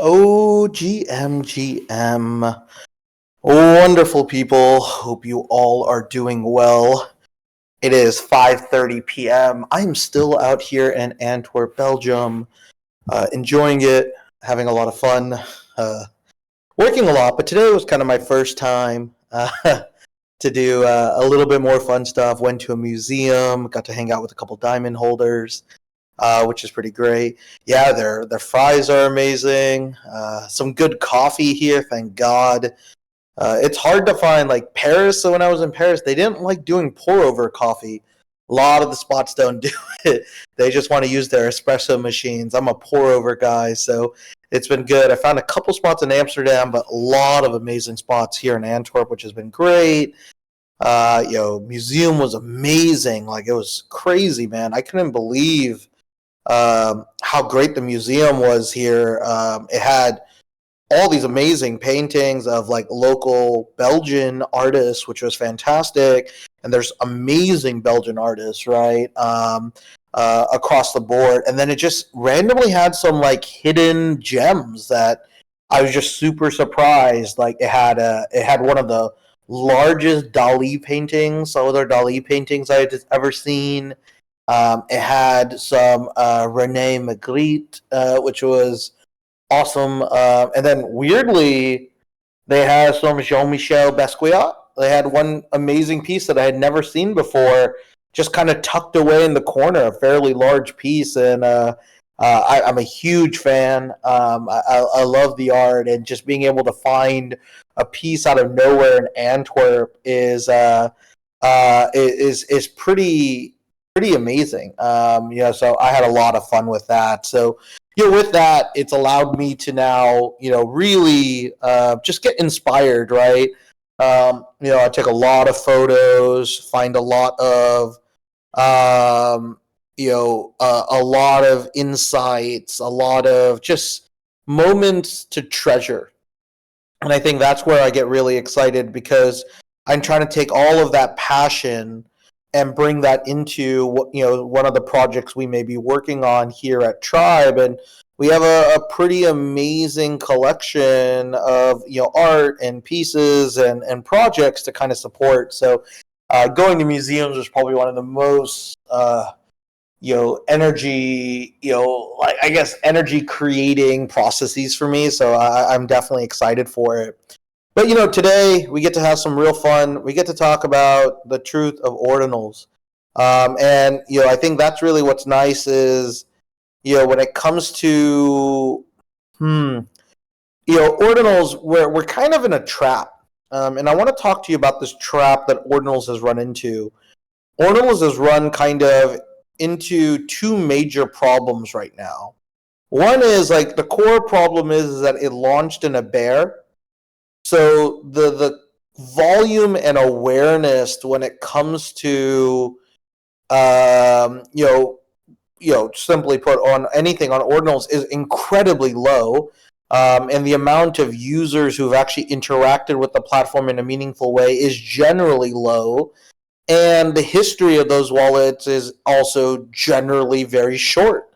OGMGM. Wonderful people. Hope you all are doing well. It is 5:30 p.m. I'm still out here in Antwerp, Belgium, enjoying it, having a lot of fun, uh, working a lot. But today was kind of my first time to do a little bit more fun stuff. Went to a museum, got to hang out with a couple diamond holders, which is pretty great. Yeah, their fries are amazing. Some good coffee here, thank God. It's hard to find like Paris. So when I was in Paris, they didn't like doing pour over coffee. A lot of the spots don't do it. They just want to use their espresso machines. I'm a pour over guy, so it's been good. I found a couple spots in Amsterdam, but a lot of amazing spots here in Antwerp, which has been great. Museum was amazing. Like it was crazy, man. I couldn't believe how great the museum was here. It had all these amazing paintings of like local Belgian artists, which was fantastic. And there's amazing Belgian artists, right? Across the board. And then it just randomly had some like hidden gems that I was just super surprised. Like it had one of the largest Dali paintings, other Dali paintings I had ever seen. It had some Rene Magritte, which was awesome. And then weirdly, they had some Jean-Michel Basquiat. They had one amazing piece that I had never seen before, just kind of tucked away in the corner, a fairly large piece. And I'm a huge fan. I love the art, and just being able to find a piece out of nowhere in Antwerp is pretty amazing. So I had a lot of fun with that. So with that, it's allowed me to now, really just get inspired, right? I take a lot of photos, find a lot of, a lot of insights, a lot of just moments to treasure. And I think that's where I get really excited, because I'm trying to take all of that passion and bring that into one of the projects we may be working on here at Tribe. And we have a pretty amazing collection of art and pieces and projects to kind of support. So going to museums is probably one of the most energy, like I guess energy creating processes for me. So I'm definitely excited for it. But today we get to have some real fun. We get to talk about the truth of ordinals, and I think that's really what's nice is when it comes to ordinals, we're kind of in a trap, and I want to talk to you about this trap that ordinals has run into. Ordinals has run kind of into two major problems right now. One is like the core problem is that it launched in a bear. So the volume and awareness when it comes to simply put, on anything on ordinals is incredibly low, and the amount of users who've actually interacted with the platform in a meaningful way is generally low, and the history of those wallets is also generally very short.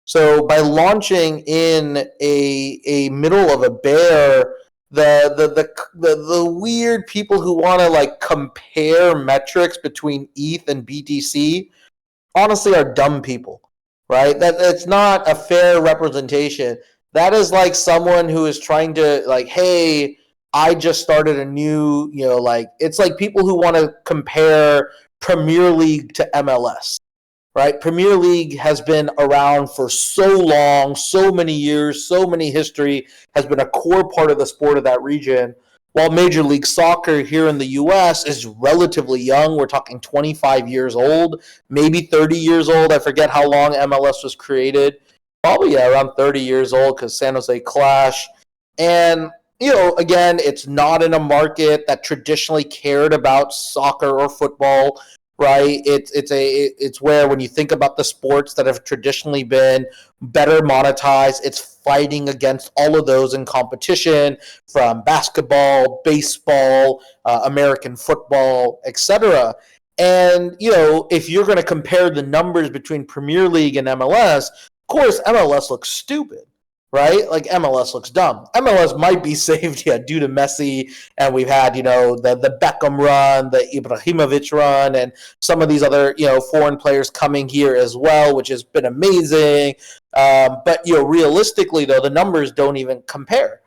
So by launching in a middle of a bear, the weird people who want to like compare metrics between ETH and BTC honestly are dumb people, right? That's not a fair representation. That is like someone who is trying to like, hey, I just started a new, it's like people who want to compare Premier League to MLS, right? Premier League has been around for so long, so many years, so many history, has been a core part of the sport of that region. While Major League Soccer here in the U.S. is relatively young, we're talking 25 years old, maybe 30 years old. I forget how long MLS was created. Probably around 30 years old, because San Jose Clash. And, again, it's not in a market that traditionally cared about soccer or football, right? It's where, when you think about the sports that have traditionally been better monetized, it's fighting against all of those in competition, from basketball, baseball, American football, etc. And if you're going to compare the numbers between Premier League and MLS, of course MLS looks stupid, right? Like MLS looks dumb. MLS might be saved, due to Messi, and we've had, the Beckham run, the Ibrahimovic run, and some of these other, foreign players coming here as well, which has been amazing. But realistically, though, the numbers don't even compare.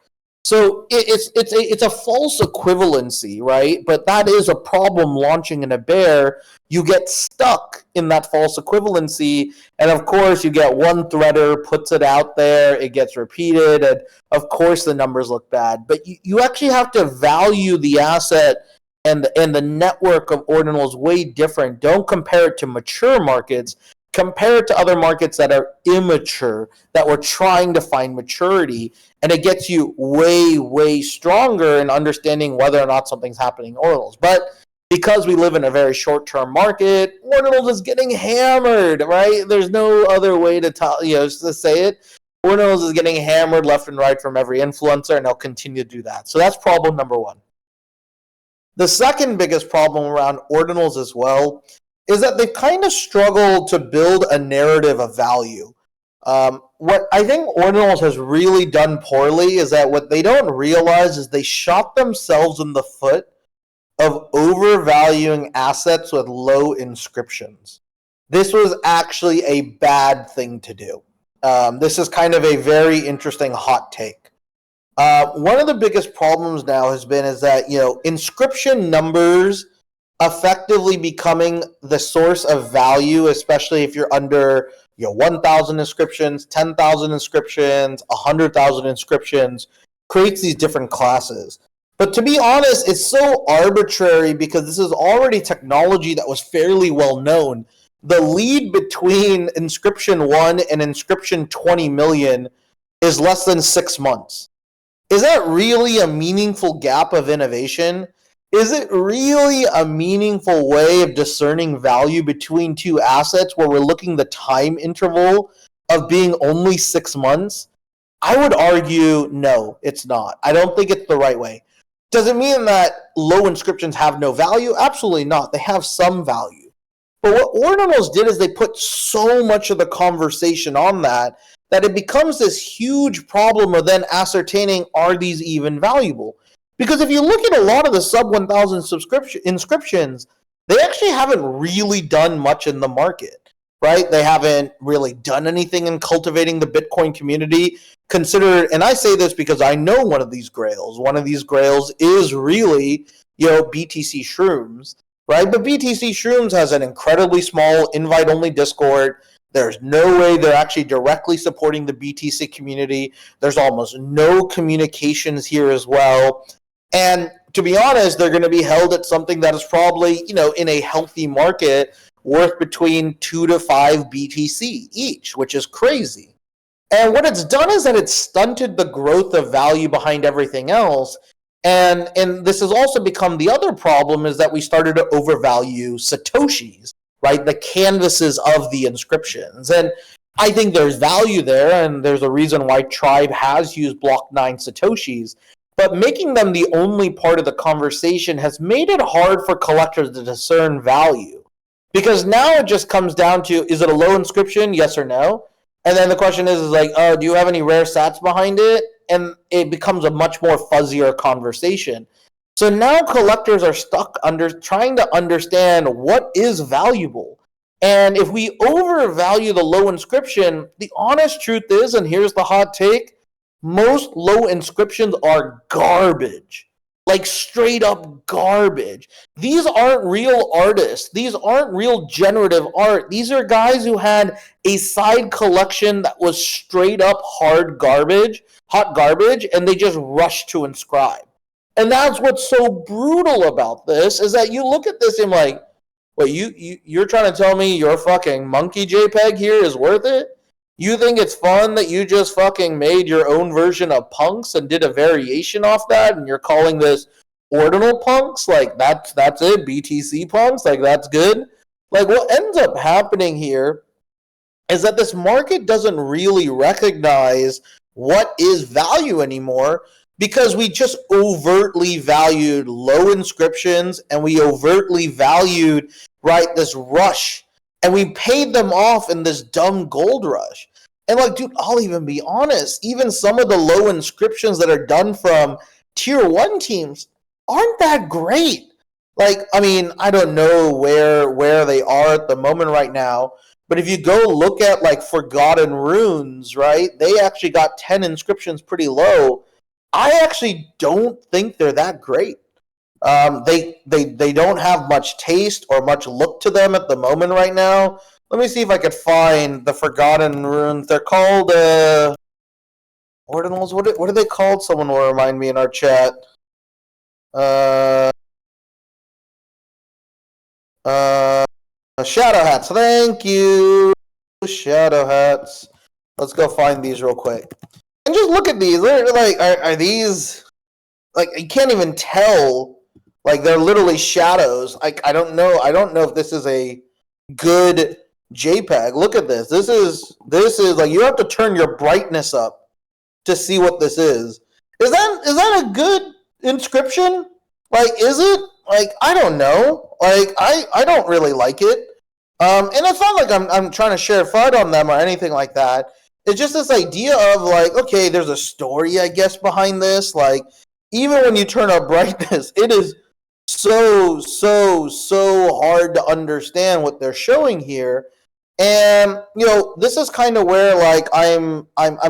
So it's a false equivalency, right? But that is a problem launching in a bear. You get stuck in that false equivalency, and of course you get one threader puts it out there, it gets repeated, and of course the numbers look bad. But you actually have to value the asset and the network of ordinals way different. Don't compare it to mature markets. Compare it to other markets that are immature, that we're trying to find maturity, and it gets you way, way stronger in understanding whether or not something's happening in ordinals. But because we live in a very short-term market, ordinals is getting hammered, right? There's no other way to say it. Ordinals is getting hammered left and right from every influencer, and they'll continue to do that. So that's problem number one. The second biggest problem around ordinals as well is that they've kind of struggled to build a narrative of value. What I think Ordinals has really done poorly is that what they don't realize is they shot themselves in the foot of overvaluing assets with low inscriptions. This was actually a bad thing to do. This is kind of a very interesting hot take. One of the biggest problems now is that, inscription numbers effectively becoming the source of value, especially if you're under 1,000 inscriptions, 10,000 inscriptions, 100,000 inscriptions, creates these different classes. But to be honest, it's so arbitrary because this is already technology that was fairly well known. The lead between inscription 1 and inscription 20 million is less than 6 months. Is that really a meaningful gap of innovation? Is it really a meaningful way of discerning value between two assets where we're looking the time interval of being only 6 months? I would argue no, it's not. I don't think it's the right way. Does it mean that low inscriptions have no value? Absolutely not. They have some value. But what Ordinals did is they put so much of the conversation on that it becomes this huge problem of then ascertaining, are these even valuable? Because if you look at a lot of the sub 1,000 inscriptions, they actually haven't really done much in the market, right? They haven't really done anything in cultivating the Bitcoin community. And I say this because I know one of these grails. One of these grails is really, BTC Shrooms, right? But BTC Shrooms has an incredibly small invite-only Discord. There's no way they're actually directly supporting the BTC community. There's almost no communications here as well. And to be honest, they're going to be held at something that is probably, in a healthy market, worth between 2 to 5 BTC each, which is crazy. And what it's done is that it's stunted the growth of value behind everything else. And this has also become the other problem, is that we started to overvalue Satoshis, right? The canvases of the inscriptions. And I think there's value there, and there's a reason why Tribe has used Block 9 Satoshis. But making them the only part of the conversation has made it hard for collectors to discern value. Because now it just comes down to, is it a low inscription, yes or no? And then the question is like, oh, do you have any rare sats behind it? And it becomes a much more fuzzier conversation. So now collectors are stuck trying to understand what is valuable. And if we overvalue the low inscription, the honest truth is, and here's the hot take, most low inscriptions are garbage. Like straight up garbage. These aren't real artists. These aren't real generative art. These are guys who had a side collection that was straight up hot garbage, and they just rushed to inscribe. And that's what's so brutal about this, is that you look at this and like, wait, you're trying to tell me your fucking monkey JPEG here is worth it? You think it's fun that you just fucking made your own version of Punks and did a variation off that, and you're calling this Ordinal Punks? Like, that's it? BTC Punks? Like, that's good? Like, what ends up happening here is that this market doesn't really recognize what is value anymore, because we just overtly valued low inscriptions, and we overtly valued, right, this rush. And we paid them off in this dumb gold rush. And like, dude, I'll even be honest. Even some of the low inscriptions that are done from tier 1 teams aren't that great. Like, I mean, I don't know where they are at the moment right now, but if you go look at like Forgotten Runes, right? They actually got 10 inscriptions pretty low. I actually don't think they're that great. They don't have much taste or much look to them at the moment right now. Let me see if I could find the Forgotten Runes. They're called Ordinals. What are they called? Someone will remind me in our chat. Uh, Shadow Hats. Thank you, Shadow Hats. Let's go find these real quick and just look at these. They're like, are these like you can't even tell? Like they're literally shadows. Like I don't know. I don't know if this is a good JPEG. Look at this. This is like you have to turn your brightness up to see what this is. Is that a good inscription? Like, is it? Like, I don't know. Like, I don't really like it. And it's not like I'm trying to share FUD on them or anything like that. It's just this idea of like, okay, there's a story, I guess, behind this. Like, even when you turn up brightness, it is so hard to understand what they're showing here. And this is kind of where like I'm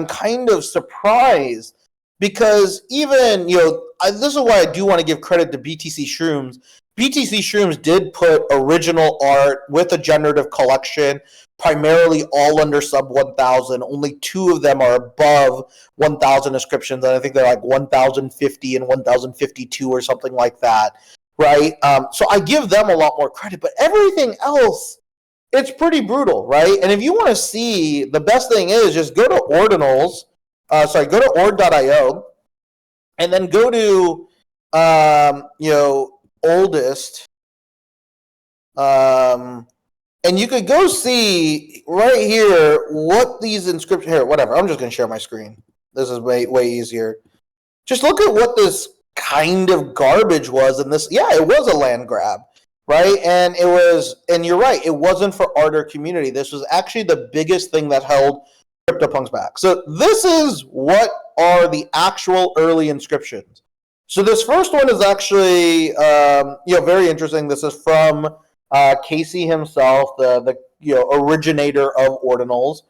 kind of surprised because even this is why I do want to give credit to BTC Shrooms. BTC Shrooms did put original art with a generative collection, primarily all under sub 1,000. Only 2 of them are above 1,000 inscriptions, and I think they're like 1,050 and 1,052 or something like that, right? So I give them a lot more credit, but everything else, it's pretty brutal, right? And if you want to see, the best thing is just go to Ordinals, go to ord.io, and then go to, oldest, and you could go see right here what these inscriptions, here, whatever, I'm just going to share my screen. This is way easier. Just look at what this kind of garbage was in this. Yeah, it was a land grab, right? And you're right, it wasn't for art or community. This was actually the biggest thing that held CryptoPunks back. So this is what are the actual early inscriptions. So this first one is actually, very interesting. This is from Casey himself, the originator of Ordinals.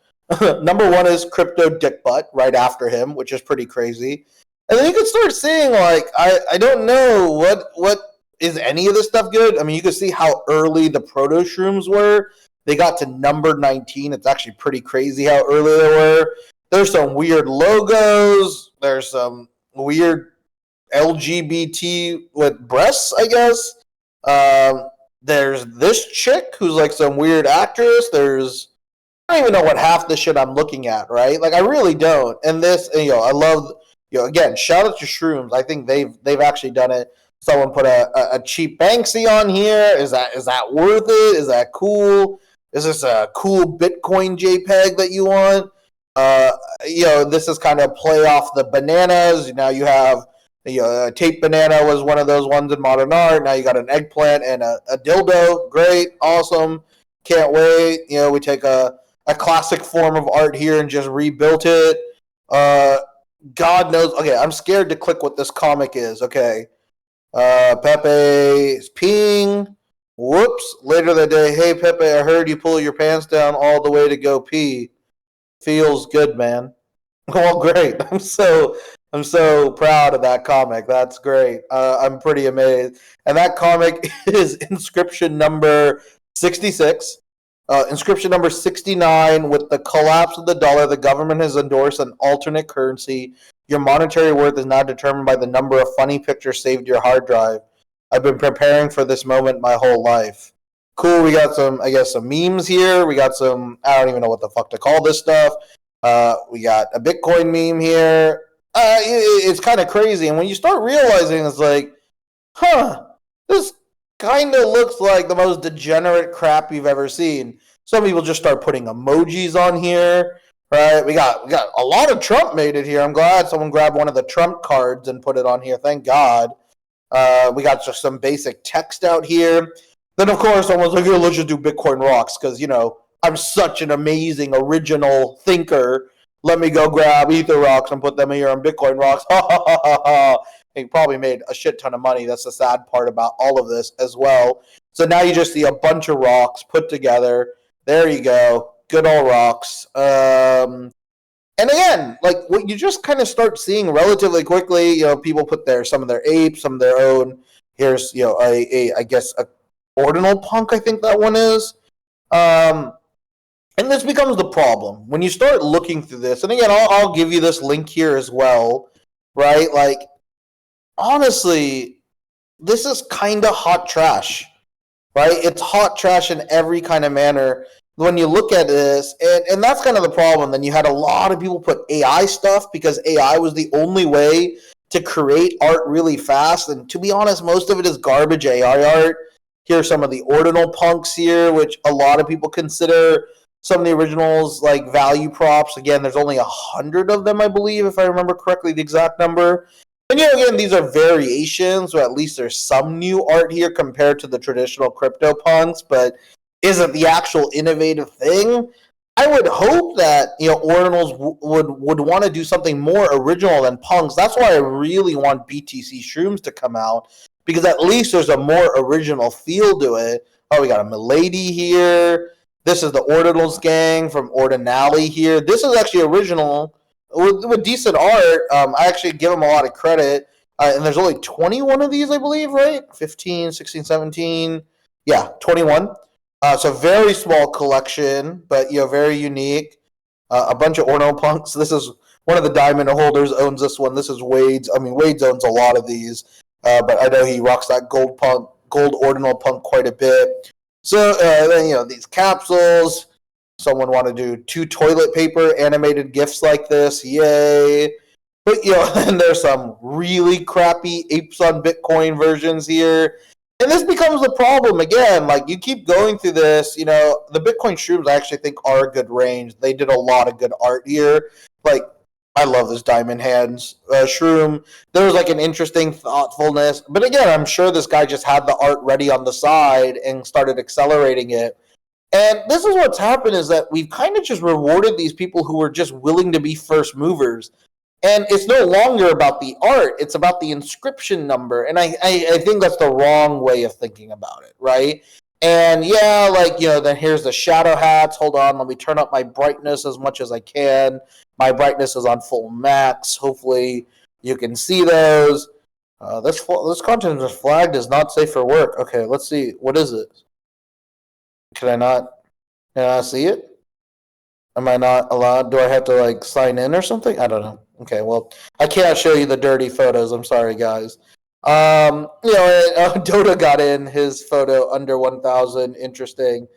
Number 1 is Crypto Dickbutt right after him, which is pretty crazy. And then you can start seeing like I don't know what is any of this stuff good. I mean, you can see how early the proto shrooms were. They got to number 19. It's actually pretty crazy how early they were. There's some weird logos. There's some weird LGBT with breasts, I guess. There's this chick who's like some weird actress. I don't even know what half the shit I'm looking at, right? Like I really don't. And this, I love, again, shout out to Shrooms. I think they've actually done it. Someone put a cheap Banksy on here. Is that worth it? Is that cool? Is this a cool Bitcoin JPEG that you want? This is kind of play off the bananas. Now you have a tape banana was one of those ones in modern art. Now you got an eggplant and a dildo. Great, awesome, can't wait. We take a classic form of art here and just rebuilt it. God knows. Okay, I'm scared to click what this comic is. Okay, Pepe is peeing. Whoops. Later that day, hey Pepe, I heard you pull your pants down all the way to go pee. Feels good, man. Well, great. I'm so proud of that comic. That's great. I'm pretty amazed. And that comic is inscription number 66. Inscription number 69, with the collapse of the dollar, the government has endorsed an alternate currency. Your monetary worth is now determined by the number of funny pictures saved to your hard drive. I've been preparing for this moment my whole life. Cool, we got some memes here. We got some, I don't even know what the fuck to call this stuff. We got a Bitcoin meme here. It's kind of crazy. And when you start realizing, it's like, this kind of looks like the most degenerate crap you've ever seen. Some people just start putting emojis on here, right? We got a lot of Trump made it here. I'm glad someone grabbed one of the Trump cards and put it on here. Thank God. We got just some basic text out here. Then, of course, someone's like, let's just do Bitcoin rocks because, I'm I'm such an amazing original thinker. Let me go grab Ether rocks and put them here on Bitcoin rocks. Ha ha ha ha ha. He probably made a shit ton of money. That's the sad part about all of this as well. So now you just see a bunch of rocks put together. There you go. Good old rocks. And again, like what you just kind of start seeing relatively quickly, people put some of their apes, some of their own. Here's, I guess a ordinal punk, I think that one is. And this becomes the problem when you start looking through this. And again, I'll give you this link here as well, right? Like, honestly, this is kind of hot trash, right? It's hot trash in every kind of manner when you look at this. And that's kind of the problem. Then you had a lot of people put AI stuff because AI was the only way to create art really fast. And to be honest, most of it is garbage AI art. Here's some of the ordinal punks here, which a lot of people consider some of the originals like value props. Again, there's only 100 of them, I believe, if I remember correctly, the exact number. And again, these are variations, or at least there's some new art here compared to the traditional crypto punks, but isn't the actual innovative thing. I would hope that Ordinals would want to do something more original than punks. That's why I really want BTC Shrooms to come out, because at least there's a more original feel to it. Oh, we got a Milady here. This is the Ordinals gang from Ordinali here. This is actually original with decent art. I actually give them a lot of credit. And there's only 21 of these, I believe, right? 15, 16, 17. Yeah, 21. So very small collection, but very unique. A bunch of Ordinal punks. This is one of the diamond holders owns this one. This is Wade's. I mean, Wade's owns a lot of these, but I know he rocks that gold Ordinal punk quite a bit. So then these capsules. Someone want to do 2 toilet paper animated GIFs like this, yay! But and there's some really crappy apes on Bitcoin versions here. And this becomes the problem again. Like, you keep going through this, the Bitcoin Shrooms I actually think are a good range. They did a lot of good art here. Like, I love this Diamond Hands Shroom. There was like an interesting thoughtfulness. But again, I'm sure this guy just had the art ready on the side and started accelerating it. And this is what's happened, is that we've kind of just rewarded these people who were just willing to be first movers. And it's no longer about the art, it's about the inscription number. And I think that's the wrong way of thinking about it, right? And then here's the shadow hats. Hold on, let me turn up my brightness as much as I can. My brightness is on full max. Hopefully you can see those. This content is flagged as not safe for work. Okay, let's see. What is it? Can I see it? Am I not allowed? Do I have to sign in or something? I don't know. Okay, well, I can't show you the dirty photos. I'm sorry, guys. Dota got in his photo under 1,000. Interesting.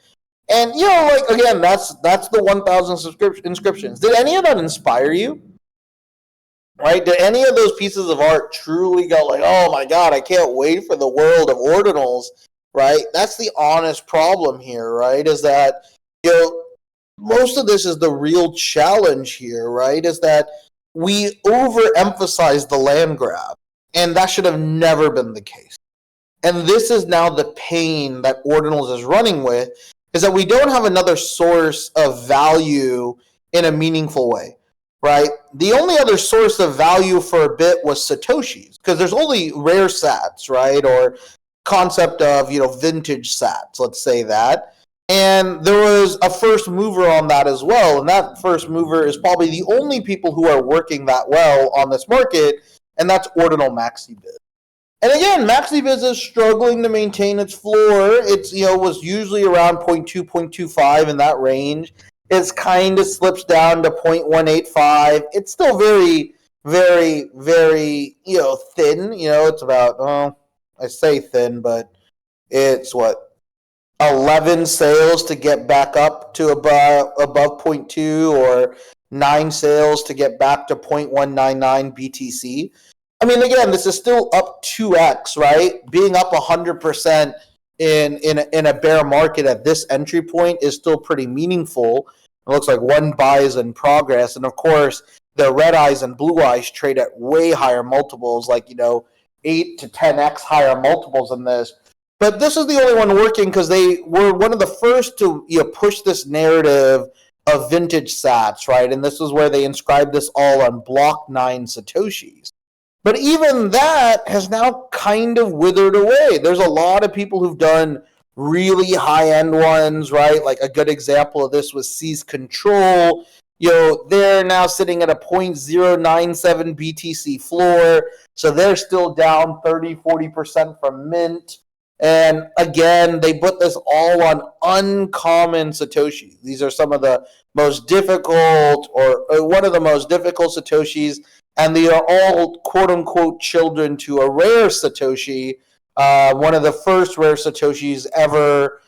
And again, that's the 1,000 inscriptions. Did any of that inspire you? Right? Did any of those pieces of art truly go like, oh my god, I can't wait for the world of Ordinals? Right? That's the honest problem here, right? Is that most of this is the real challenge here, right? Is that we overemphasize the land grab, and that should have never been the case. And this is now the pain that Ordinals is running with, is that we don't have another source of value in a meaningful way, right? The only other source of value for a bit was Satoshis, because there's only rare sats, right? Or concept of, vintage sats, let's say that. And there was a first mover on that as well. And that first mover is probably the only people who are working that well on this market, and that's Ordinal MaxiBiz. And again, MaxiBiz is struggling to maintain its floor. It's, was usually around 0.2, 0.25 in that range. It's kind of slips down to 0.185. It's still very, very, very, thin. It's about, I say thin, but it's 11 sales to get back up to above 0.2, or 9 sales to get back to 0.199 BTC. I mean, again, this is still up 2x, right? Being up 100% in a bear market at this entry point is still pretty meaningful. It looks like one buy is in progress. And of course, the red eyes and blue eyes trade at way higher multiples, 8 to 10x higher multiples than this. But this is the only one working because they were one of the first to push this narrative of vintage sats, right? And this is where they inscribed this all on block 9 Satoshis. But even that has now kind of withered away. There's a lot of people who've done really high-end ones, right? Like a good example of this was Seize Control. They're now sitting at a 0.097 BTC floor, so they're still down 30-40% from mint. And again, they put this all on uncommon Satoshis. These are some of the most difficult, or one of the most difficult Satoshis, and they are all quote-unquote children to a rare Satoshi, one of the first rare Satoshis ever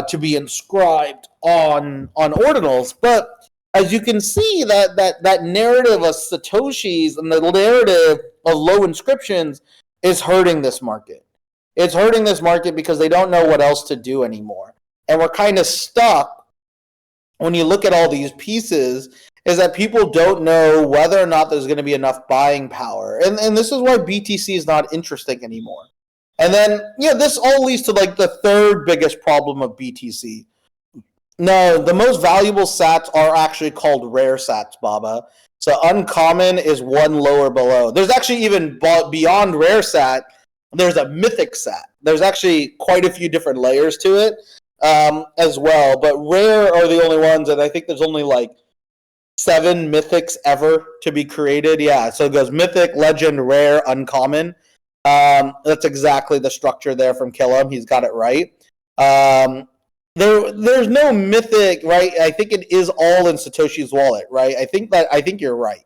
to be inscribed on Ordinals. But as you can see, that narrative of Satoshis and the narrative of low inscriptions is hurting this market. It's hurting this market because they don't know what else to do anymore. And we're kind of stuck when you look at all these pieces, is that people don't know whether or not there's going to be enough buying power. And this is why BTC is not interesting anymore. And then, this all leads to like the third biggest problem of BTC. No, the most valuable sats are actually called rare sats, Baba. So uncommon is one lower below. There's actually even beyond rare sat, there's a mythic sat. There's actually quite a few different layers to it as well. But rare are the only ones, and I think there's only like 7 mythics ever to be created. Yeah, so it goes mythic, legend, rare, uncommon. That's exactly the structure there from Killam. He's got it right. There's no mythic, right? I think it is all in Satoshi's wallet, right? I think you're right.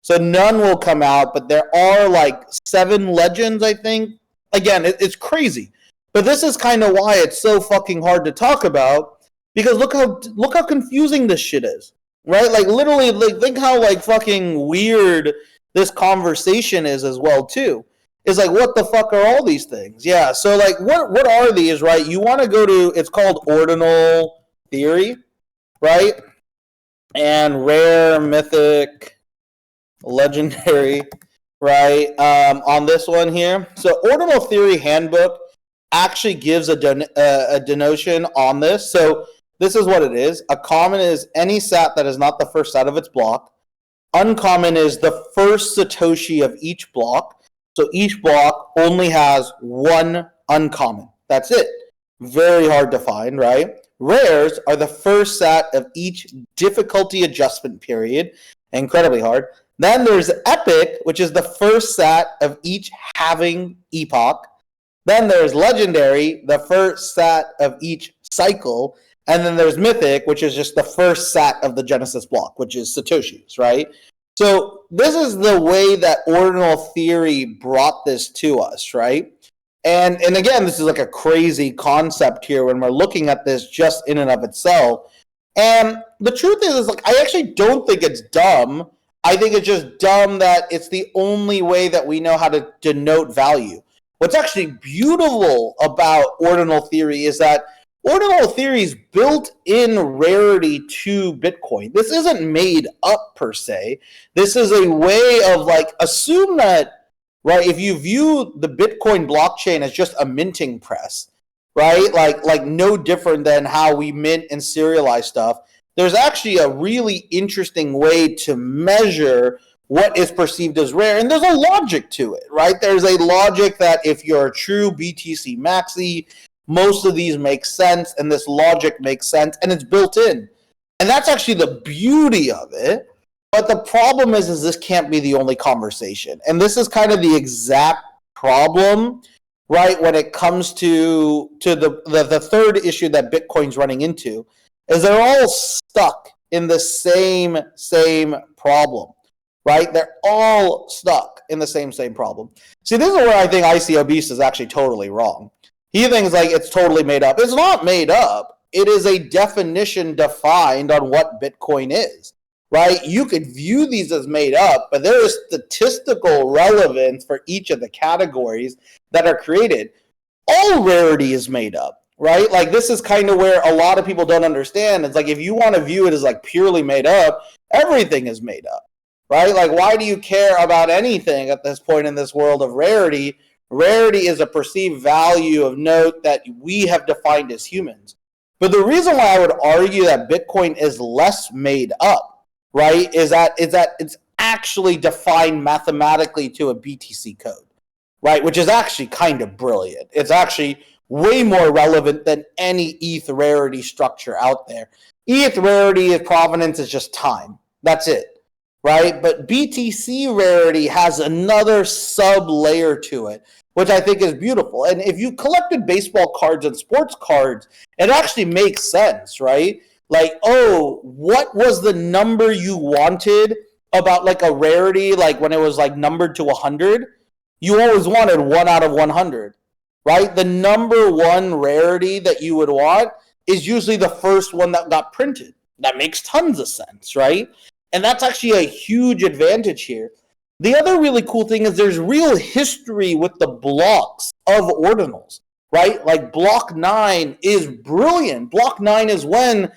So none will come out, but there are like 7 legends, I think. Again, it's crazy. But this is kind of why it's so fucking hard to talk about, because look how confusing this shit is. Right? Like literally, like think how like fucking weird this conversation is as well too. It's like, what the fuck are all these things? Yeah, so like what are these, right? You want to go to, it's called Ordinal Theory, right? And rare, mythic, legendary, right? On this one here. So Ordinal Theory Handbook actually gives a denotion on this. So this is what it is. A common is any sat that is not the first sat of its block. Uncommon is the first Satoshi of each block. So each block only has one uncommon. That's it. Very hard to find, right? Rares are the first sat of each difficulty adjustment period. Incredibly hard. Then there's epic, which is the first sat of each halving epoch. Then there's legendary, the first sat of each cycle. And then there's mythic, which is just the first sat of the Genesis block, which is Satoshi's, right? So this is the way that Ordinal Theory brought this to us, right? And again, this is like a crazy concept here when we're looking at this just in and of itself. And the truth is like, I actually don't think it's dumb. I think it's just dumb that it's the only way that we know how to denote value. What's actually beautiful about Ordinal Theory is that Ordinal Theory's built-in rarity to Bitcoin. This isn't made up per se. This is a way of like, assume that, right, if you view the Bitcoin blockchain as just a minting press, right, like no different than how we mint and serialize stuff, there's actually a really interesting way to measure what is perceived as rare, and there's a logic to it, right? There's a logic that if you're a true BTC maxi, most of these make sense, and this logic makes sense, and it's built in. And that's actually the beauty of it. But the problem is this can't be the only conversation. And this is kind of the exact problem, right, when it comes to the third issue that Bitcoin's running into, is they're all stuck in the same problem, right? They're all stuck in the same problem. See, this is where I think ICO Beast is actually totally wrong. He thinks like it's totally made up. It's not made up. It is a definition defined on what Bitcoin is, right? You could view these as made up, but there is statistical relevance for each of the categories that are created. All rarity is made up, right? Like this is kind of where a lot of people don't understand. It's like if you want to view it as like purely made up, everything is made up, right? Like why do you care about anything at this point in this world of rarity? Rarity is a perceived value of note that we have defined as humans. But the reason why I would argue that Bitcoin is less made up, right, is that it's actually defined mathematically to a BTC code, right, which is actually kind of brilliant. It's actually way more relevant than any ETH rarity structure out there. ETH rarity provenance is just time. That's it, right? But BTC rarity has another sub layer to it, which I think is beautiful. And if you collected baseball cards and sports cards, it actually makes sense, right? Like, oh, what was the number you wanted about like a rarity, like when it was like numbered to 100? You always wanted 1 out of 100, right? The number one rarity that you would want is usually the first one that got printed. That makes tons of sense, right? And that's actually a huge advantage here. The other really cool thing is there's real history with the blocks of ordinals, right? Like block 9 is brilliant. Block 9 is when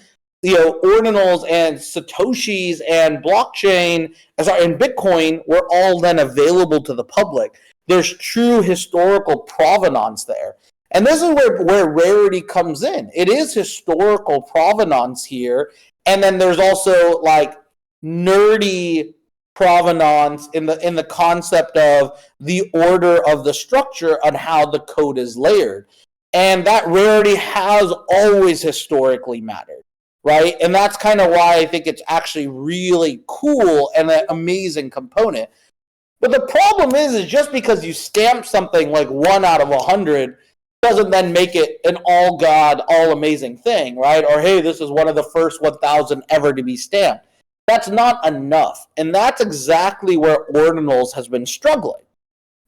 ordinals and Satoshis and blockchain and Bitcoin were all then available to the public. There's true historical provenance there. And this is where rarity comes in. It is historical provenance here. And then there's also like nerdy provenance in the concept of the order of the structure on how the code is layered. And that rarity has always historically mattered, right? And that's kind of why I think it's actually really cool and an amazing component. But the problem is just because you stamp something like 1 out of 100 doesn't then make it an all-God, all-amazing thing, right? Or, hey, this is one of the first 1,000 ever to be stamped. That's not enough. And that's exactly where Ordinals has been struggling.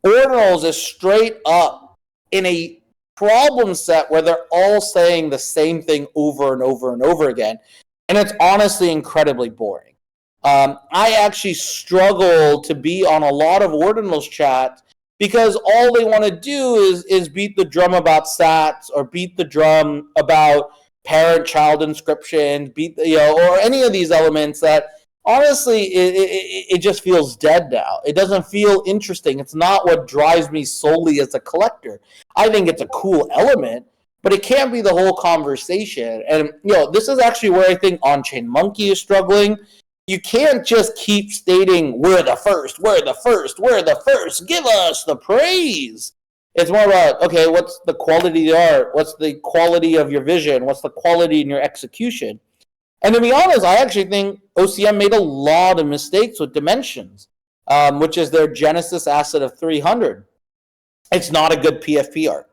Ordinals is straight up in a problem set where they're all saying the same thing over and over and over again. And it's honestly incredibly boring. I actually struggle to be on a lot of Ordinals chats because all they want to do is beat the drum about sats or beat the drum about parent-child inscription, or any of these elements that honestly it just feels dead now. It doesn't feel interesting. It's not what drives me solely as a collector. I think it's a cool element, but it can't be the whole conversation. And this is actually where I think On-Chain Monkey is struggling. You can't just keep stating, we're the first, we're the first, we're the first, give us the praise. It's more about, okay, what's the quality of the art? What's the quality of your vision? What's the quality in your execution? And to be honest, I actually think OCM made a lot of mistakes with Dimensions, which is their Genesis asset of 300. It's not a good PFP art,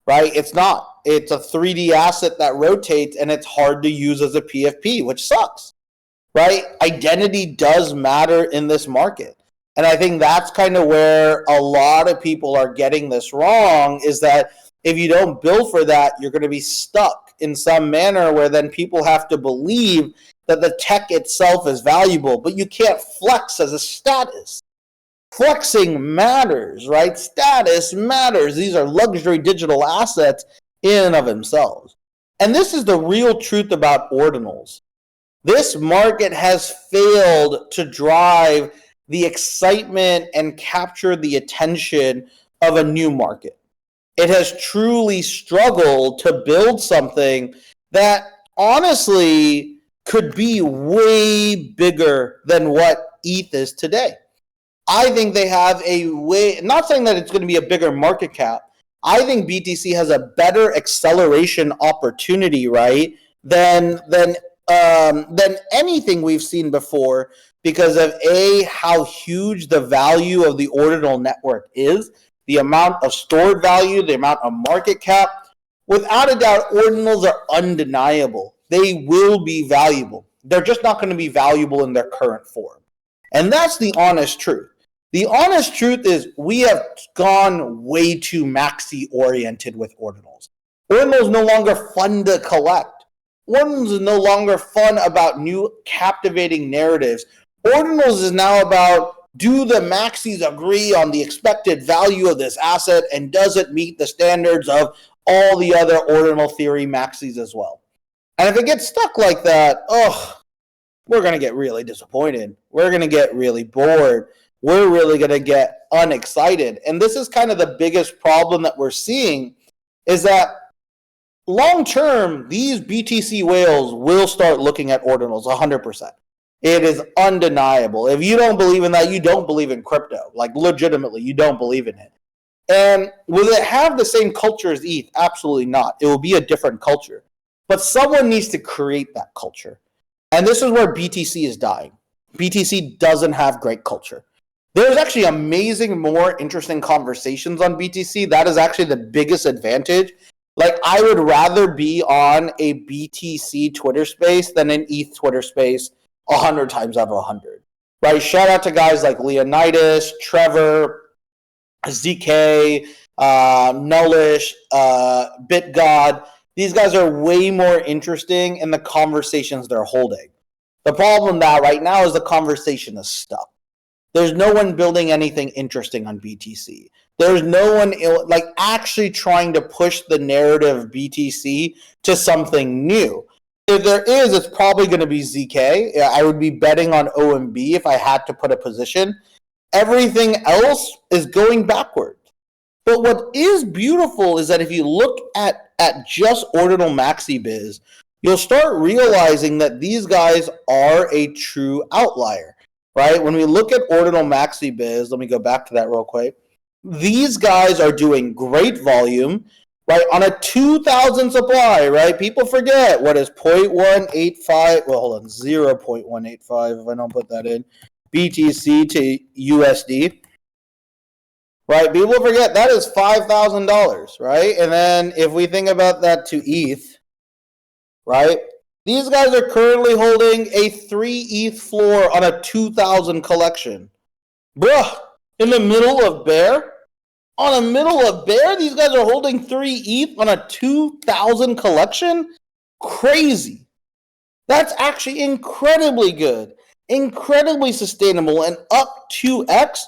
right? It's not. It's a 3D asset that rotates, and it's hard to use as a PFP, which sucks. Right? Identity does matter in this market. And I think that's kind of where a lot of people are getting this wrong, is that if you don't build for that, you're going to be stuck in some manner where then people have to believe that the tech itself is valuable, but you can't flex as a status. Flexing matters, right? Status matters. These are luxury digital assets in and of themselves. And this is the real truth about Ordinals. This market has failed to drive the excitement and capture the attention of a new market. It has truly struggled to build something that honestly could be way bigger than what ETH is today. I think they have not saying that it's going to be a bigger market cap. I think BTC has a better acceleration opportunity, right, than anything we've seen before, because of how huge the value of the ordinal network is, the amount of stored value, the amount of market cap. Without a doubt, ordinals are undeniable. They will be valuable. They're just not going to be valuable in their current form. And that's the honest truth. The honest truth is we have gone way too maxi oriented with ordinals. Ordinals no longer fun to collect. Ordinals is no longer fun about new captivating narratives. Ordinals is now about, do the maxis agree on the expected value of this asset, and does it meet the standards of all the other ordinal theory maxis as well? And if it gets stuck like that, we're going to get really disappointed. We're going to get really bored. We're really going to get unexcited. And this is kind of the biggest problem that we're seeing is that long term, these BTC whales will start looking at ordinals 100%. It is undeniable. If you don't believe in that, you don't believe in crypto. Like, legitimately, you don't believe in it. And will it have the same culture as ETH? Absolutely not. It will be a different culture. But someone needs to create that culture. And this is where BTC is dying. BTC doesn't have great culture. There's actually amazing, more interesting conversations on BTC. That is actually the biggest advantage. Like, I would rather be on a BTC Twitter space than an ETH Twitter space 100 times out of 100. Right? Shout out to guys like Leonidas, Trevor, ZK, Nullish, BitGod. These guys are way more interesting in the conversations they're holding. The problem that right now is the conversation is stuck. There's no one building anything interesting on BTC. There's no one like actually trying to push the narrative of BTC to something new. If there is, it's probably going to be ZK. I would be betting on OMB if I had to put a position. Everything else is going backward. But what is beautiful is that if you look at just Ordinal Maxi Biz, you'll start realizing that these guys are a true outlier, right? When we look at Ordinal Maxi Biz, let me go back to that real quick. These guys are doing great volume, right? On a 2,000 supply, right? People forget what is 0.185, well, hold on, 0.185 if I don't put that in, BTC to USD. Right, people forget that is $5,000, right? And then if we think about that to ETH, right? These guys are currently holding a 3 ETH floor on a 2,000 collection. Bruh, in the middle of bear? On the middle of bear, these guys are holding 3 ETH on a 2,000 collection? Crazy. That's actually incredibly good, incredibly sustainable, and up 2x,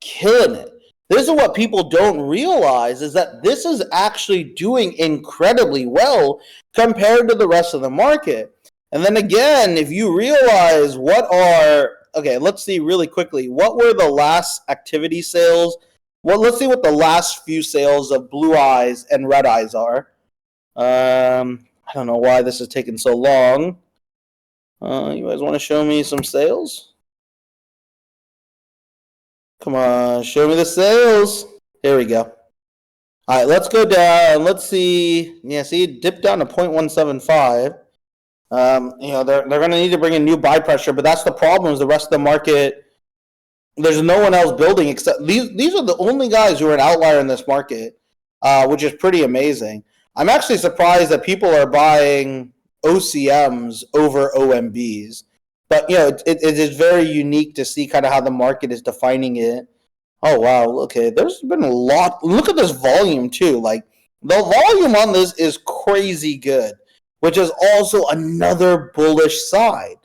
killing it. This is what people don't realize is that this is actually doing incredibly well compared to the rest of the market. And then again, if you realize okay, let's see really quickly, what were the last activity sales? Well, let's see what the last few sales of Blue Eyes and Red Eyes are. I don't know why this is taking so long. You guys want to show me some sales? Come on, show me the sales. Here we go. All right, let's go down. Let's see. Yeah, see, it dipped down to 0.175. They're going to need to bring in new buy pressure, but that's the problem is the rest of the market, there's no one else building except these are the only guys who are an outlier in this market, which is pretty amazing. I'm actually surprised that people are buying OCMs over OMBs. But, it is very unique to see kind of how the market is defining it. Oh, wow. Okay, there's been a lot. Look at this volume, too. Like, the volume on this is crazy good, which is also another bullish side.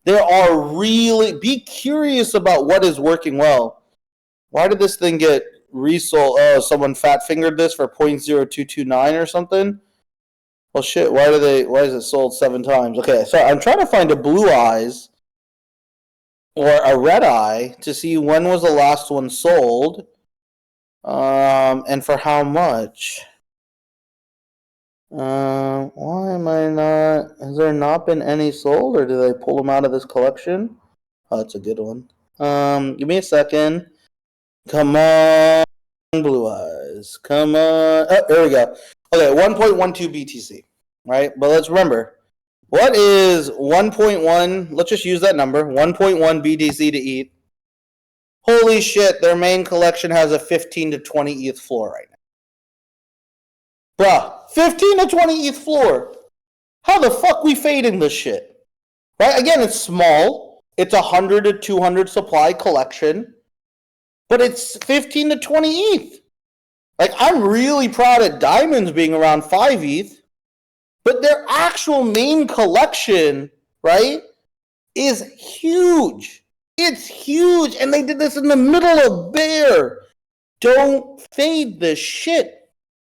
There are be curious about what is working well. Why did this thing get resold? Oh, someone fat-fingered this for 0.0229 or something? Well, shit, why is it sold 7 times? Okay, so I'm trying to find a Blue Eyes or a Red Eye to see when was the last one sold, and for how much. Why am I not? Has there not been any sold, or did they pull them out of this collection? Oh, that's a good one. Give me a second. Come on, Blue Eyes. Come on. Oh, there we go. Okay, 1.12 BTC, right? But let's remember. What is 1.1? Let's just use that number. 1.1 BTC to ETH. Holy shit, their main collection has a 15 to 20 ETH floor right now. Bruh, 15 to 20 ETH floor. How the fuck we fading this shit? Right? Again, it's small. It's 100 to 200 supply collection. But it's 15 to 20 ETH. Like, I'm really proud of Diamonds being around 5 ETH. But their actual main collection, right, is huge. It's huge. And they did this in the middle of bear. Don't fade this shit.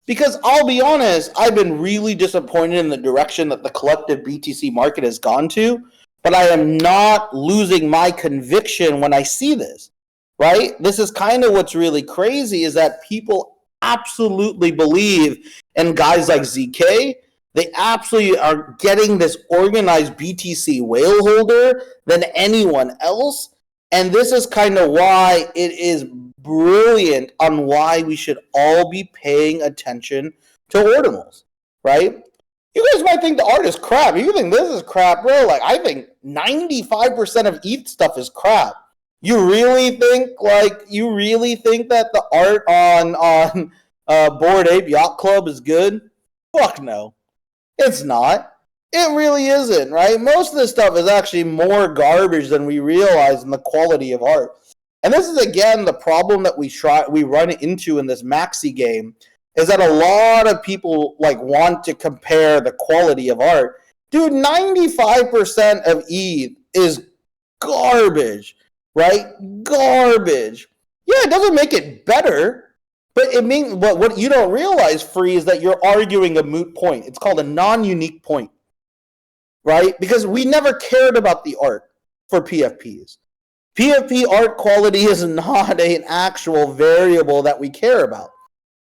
Because I'll be honest, I've been really disappointed in the direction that the collective BTC market has gone to. But I am not losing my conviction when I see this. right? This is kind of what's really crazy is that people absolutely believe in guys like ZK. They absolutely are getting this organized BTC whale holder than anyone else. And this is kind of why it is brilliant on why we should all be paying attention to ordinals, right? You guys might think the art is crap. You think this is crap, bro. Like, I think 95% of ETH stuff is crap. You really think that the art on Bored Ape Yacht Club is good? Fuck no. It's not. It really isn't, right? Most of this stuff is actually more garbage than we realize in the quality of art. And this is again the problem that we run into in this maxi game is that a lot of people like want to compare the quality of art. Dude, 95% of ETH is garbage, right? Garbage. Yeah, it doesn't make it better, but what you don't realize, Free, is that you're arguing a moot point. It's called a non-unique point, right? Because we never cared about the art for PFPs. PFP art quality is not an actual variable that we care about.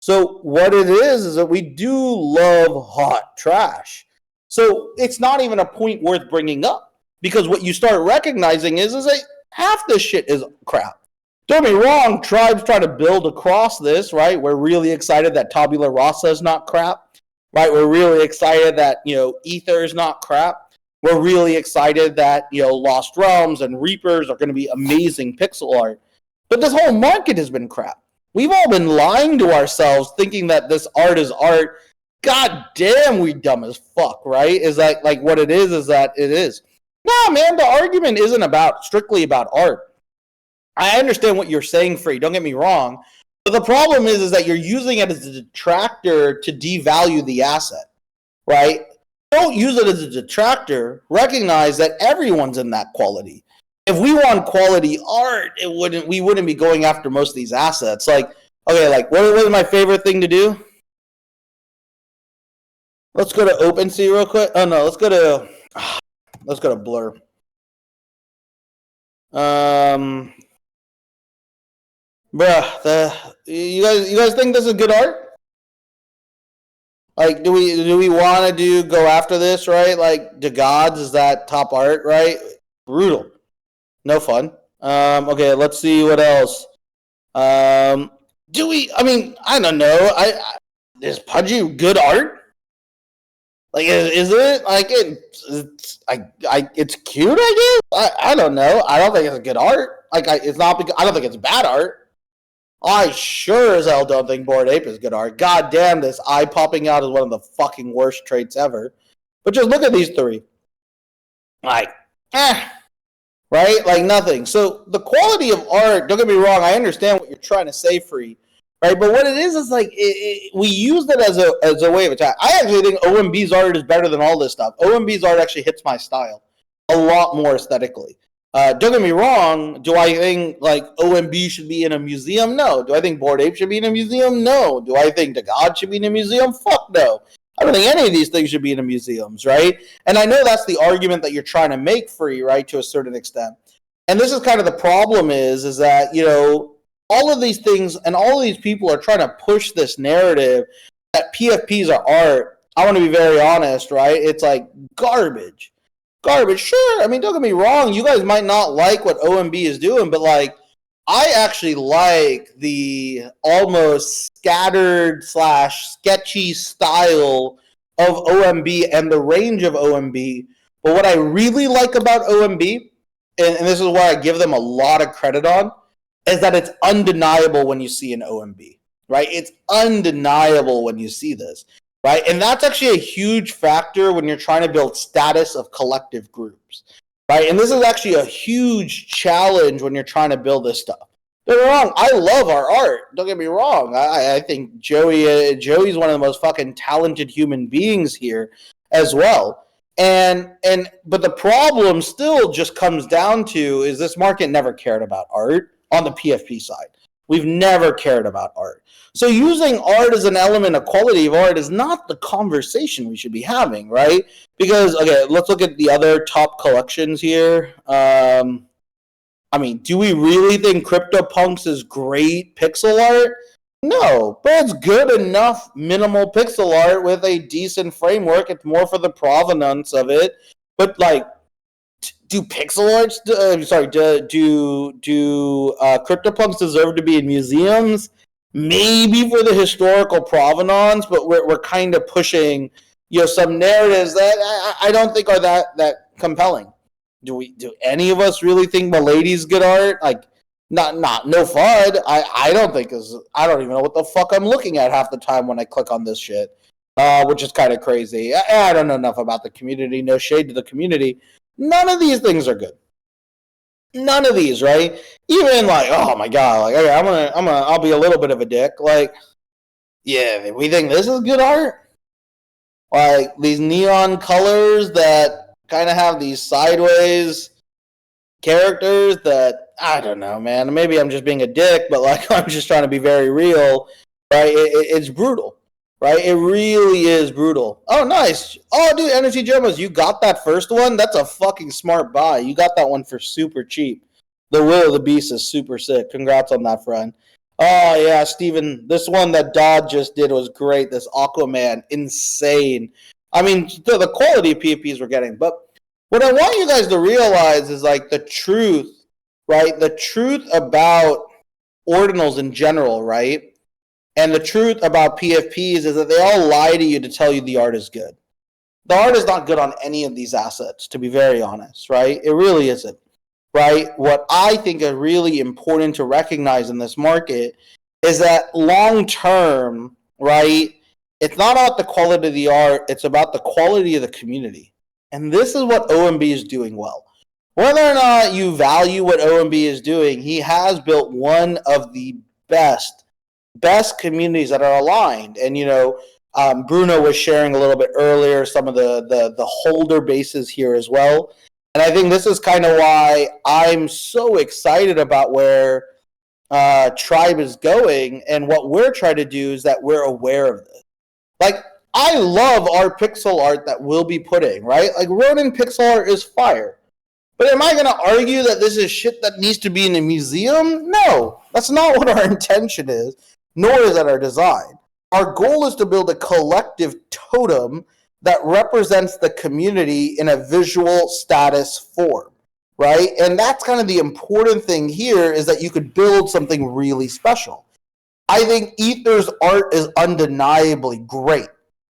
So what it is that we do love hot trash. So it's not even a point worth bringing up because what you start recognizing is that half this shit is crap. Don't get me wrong, Tribe's trying to build across this, right? We're really excited that Tabula Rasa is not crap, right? We're really excited that, Ether is not crap. We're really excited that, Lost Realms and Reapers are going to be amazing pixel art. But this whole market has been crap. We've all been lying to ourselves thinking that this art is art. God damn, we dumb as fuck, right? Is that like what it is that it is. No, man, the argument isn't strictly about art. I understand what you're saying, Free. Don't get me wrong. But the problem is that you're using it as a detractor to devalue the asset, right? Don't use it as a detractor. Recognize that everyone's in that quality. If we want quality art, we wouldn't be going after most of these assets. What is my favorite thing to do? Let's go to OpenSea real quick. Oh no, let's go to Blur. You guys think this is good art? Like, do we want to go after this, right? Like, the gods is that top art, right? Brutal. No fun. Okay, let's see what else. I don't know. Is Pudgy good art? Like, is it? Like, it's cute, I guess? I don't know. I don't think it's good art. Like, it's not because I don't think it's bad art. I sure as hell don't think Bored Ape is good art. God damn, this eye popping out is one of the fucking worst traits ever. But just look at these three. Like, right? Like nothing. So the quality of art, don't get me wrong, I understand what you're trying to say, Free, right? But what it is like we use it as a way of attack. I actually think OMB's art is better than all this stuff. OMB's art actually hits my style a lot more aesthetically. Don't get me wrong, do I think like OMB should be in a museum? No. Do I think Bored Ape should be in a museum? No. Do I think the God should be in a museum? Fuck no. I don't think any of these things should be in the museums, right? And I know that's the argument that you're trying to make, Free, right, to a certain extent. And this is kind of the problem is that, all of these things and all of these people are trying to push this narrative that PFPs are art. I want to be very honest, right? It's like garbage. Garbage, sure. I mean, don't get me wrong. You guys might not like what OMB is doing, but like, I actually like the almost scattered / sketchy style of OMB and the range of OMB. But what I really like about OMB, and this is why I give them a lot of credit on, is that it's undeniable when you see an OMB, right? It's undeniable when you see this, right? And that's actually a huge factor when you're trying to build status of collective groups. Right, and this is actually a huge challenge when you're trying to build this stuff. Don't get me wrong, I love our art. Don't get me wrong. I think Joey's one of the most fucking talented human beings here as well. But the problem still just comes down to is this market never cared about art on the PFP side. We've never cared about art. So using art as an element of quality of art is not the conversation we should be having, right? Because, okay, let's look at the other top collections here. I I mean, do we really think CryptoPunks is great pixel art? No, but it's good enough minimal pixel art with a decent framework. It's more for the provenance of it. But like, do pixel arts? Do CryptoPunks deserve to be in museums? Maybe for the historical provenance, but we're kind of pushing, some narratives that I don't think are that compelling. Do any of us really think Milady's good art? Like, not no FUD. I don't think I don't even know what the fuck I'm looking at half the time when I click on this shit, which is kind of crazy. I don't know enough about the community. No shade to the community. None of these things are good. None of these, right? Even like, oh my god, like, okay, I'll be a little bit of a dick. Like, yeah, we think this is good art. Like these neon colors that kind of have these sideways characters that I don't know, man. Maybe I'm just being a dick, but like I'm just trying to be very real, right? It's brutal, right? It really is brutal. Oh, nice. Oh, dude, Energy Gemos, you got that first one? That's a fucking smart buy. You got that one for super cheap. The Will of the Beast is super sick. Congrats on that, friend. Oh, yeah, Steven, this one that Dodd just did was great. This Aquaman, insane. I mean, the quality of PFPs we're getting. But what I want you guys to realize is, like, the truth, right? The truth about Ordinals in general, right? And the truth about PFPs is that they all lie to you to tell you the art is good. The art is not good on any of these assets, to be very honest, right? It really isn't, right? What I think is really important to recognize in this market is that long term, right, it's not about the quality of the art, it's about the quality of the community. And this is what OMB is doing well. Whether or not you value what OMB is doing, he has built one of the best communities that are aligned. And, Bruno was sharing a little bit earlier some of the holder bases here as well. And I think this is kind of why I'm so excited about where Tribe is going. And what we're trying to do is that we're aware of this. Like, I love our pixel art that we'll be putting, right? Like, Ronin pixel art is fire. But am I going to argue that this is shit that needs to be in a museum? No, that's not what our intention is, nor is that our design. Our goal is to build a collective totem that represents the community in a visual status form, right? And that's kind of the important thing here, is that you could build something really special. I think Ether's art is undeniably great.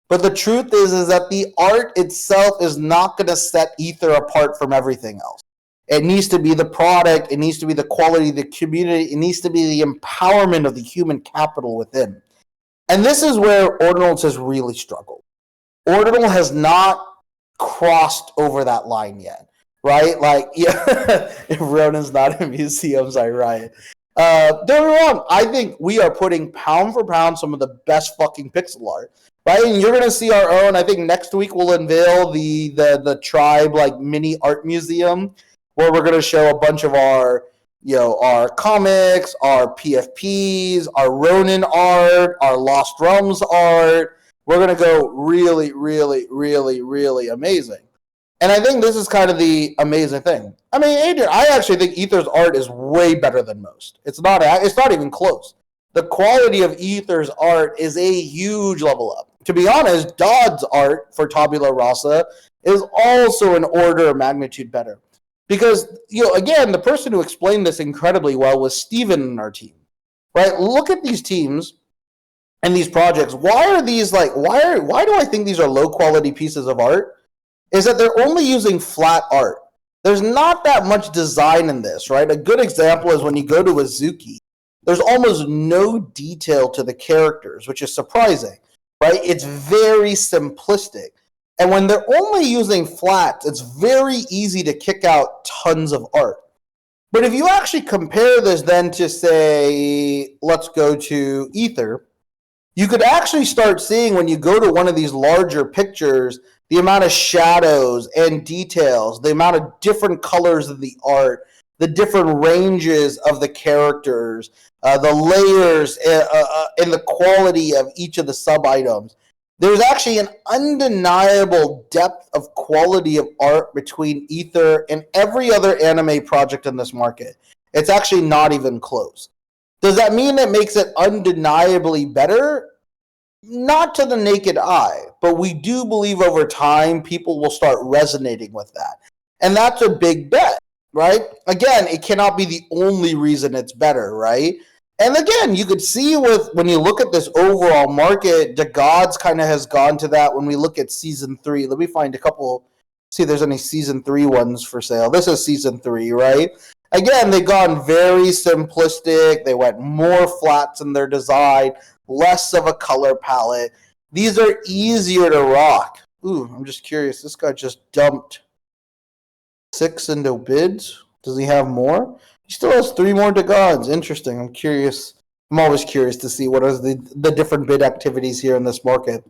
But the truth is that the art itself is not going to set Ether apart from everything else. It needs to be the product. It needs to be the quality of the community. It needs to be the empowerment of the human capital within. And this is where Ordinals has really struggled. Ordinal has not crossed over that line yet, right? Like, yeah, if Ronin's not in museums, I riot. Don't get me wrong. I think we are putting pound for pound some of the best fucking pixel art. Right, and you're gonna see our own. I think next week we'll unveil the Tribe like mini art museum, where we're gonna show a bunch of our our comics, our PFPs, our Ronin art, our Lost Realms art. We're gonna go really, really, really, really amazing. And I think this is kind of the amazing thing. I mean, Adrian, I actually think Ether's art is way better than most. It's not even close. The quality of Ether's art is a huge level up. To be honest, Dodd's art for Tabula Rasa is also an order of magnitude better. Because, again, the person who explained this incredibly well was Steven in our team. Right? Look at these teams and these projects. Why are these why do I think these are low quality pieces of art? Is that they're only using flat art. There's not that much design in this, right? A good example is when you go to Azuki, there's almost no detail to the characters, which is surprising. Right? It's very simplistic. And when they're only using flats, it's very easy to kick out tons of art. But if you actually compare this then to, say, let's go to Ether, you could actually start seeing, when you go to one of these larger pictures, the amount of shadows and details, the amount of different colors of the art, the different ranges of the characters, the layers, and the quality of each of the sub-items. there's actually an undeniable depth of quality of art between Ether and every other anime project in this market. It's actually not even close. Does that mean it makes it undeniably better? Not to the naked eye, but we do believe over time people will start resonating with that. And that's a big bet, right? Again, it cannot be the only reason it's better, right? And again, you could see with when you look at this overall market, the gods kind of has gone to that when we look at season 3. Let me find a couple, see if there's any season 3 ones for sale. This is season 3, right? Again, they've gone very simplistic. They went more flats in their design, less of a color palette. These are easier to rock. Ooh, I'm just curious. This guy just dumped 6 into bids. Does he have more? He still has 3 more to gods. Interesting. I'm curious. I'm always curious to see what are the different bid activities here in this market.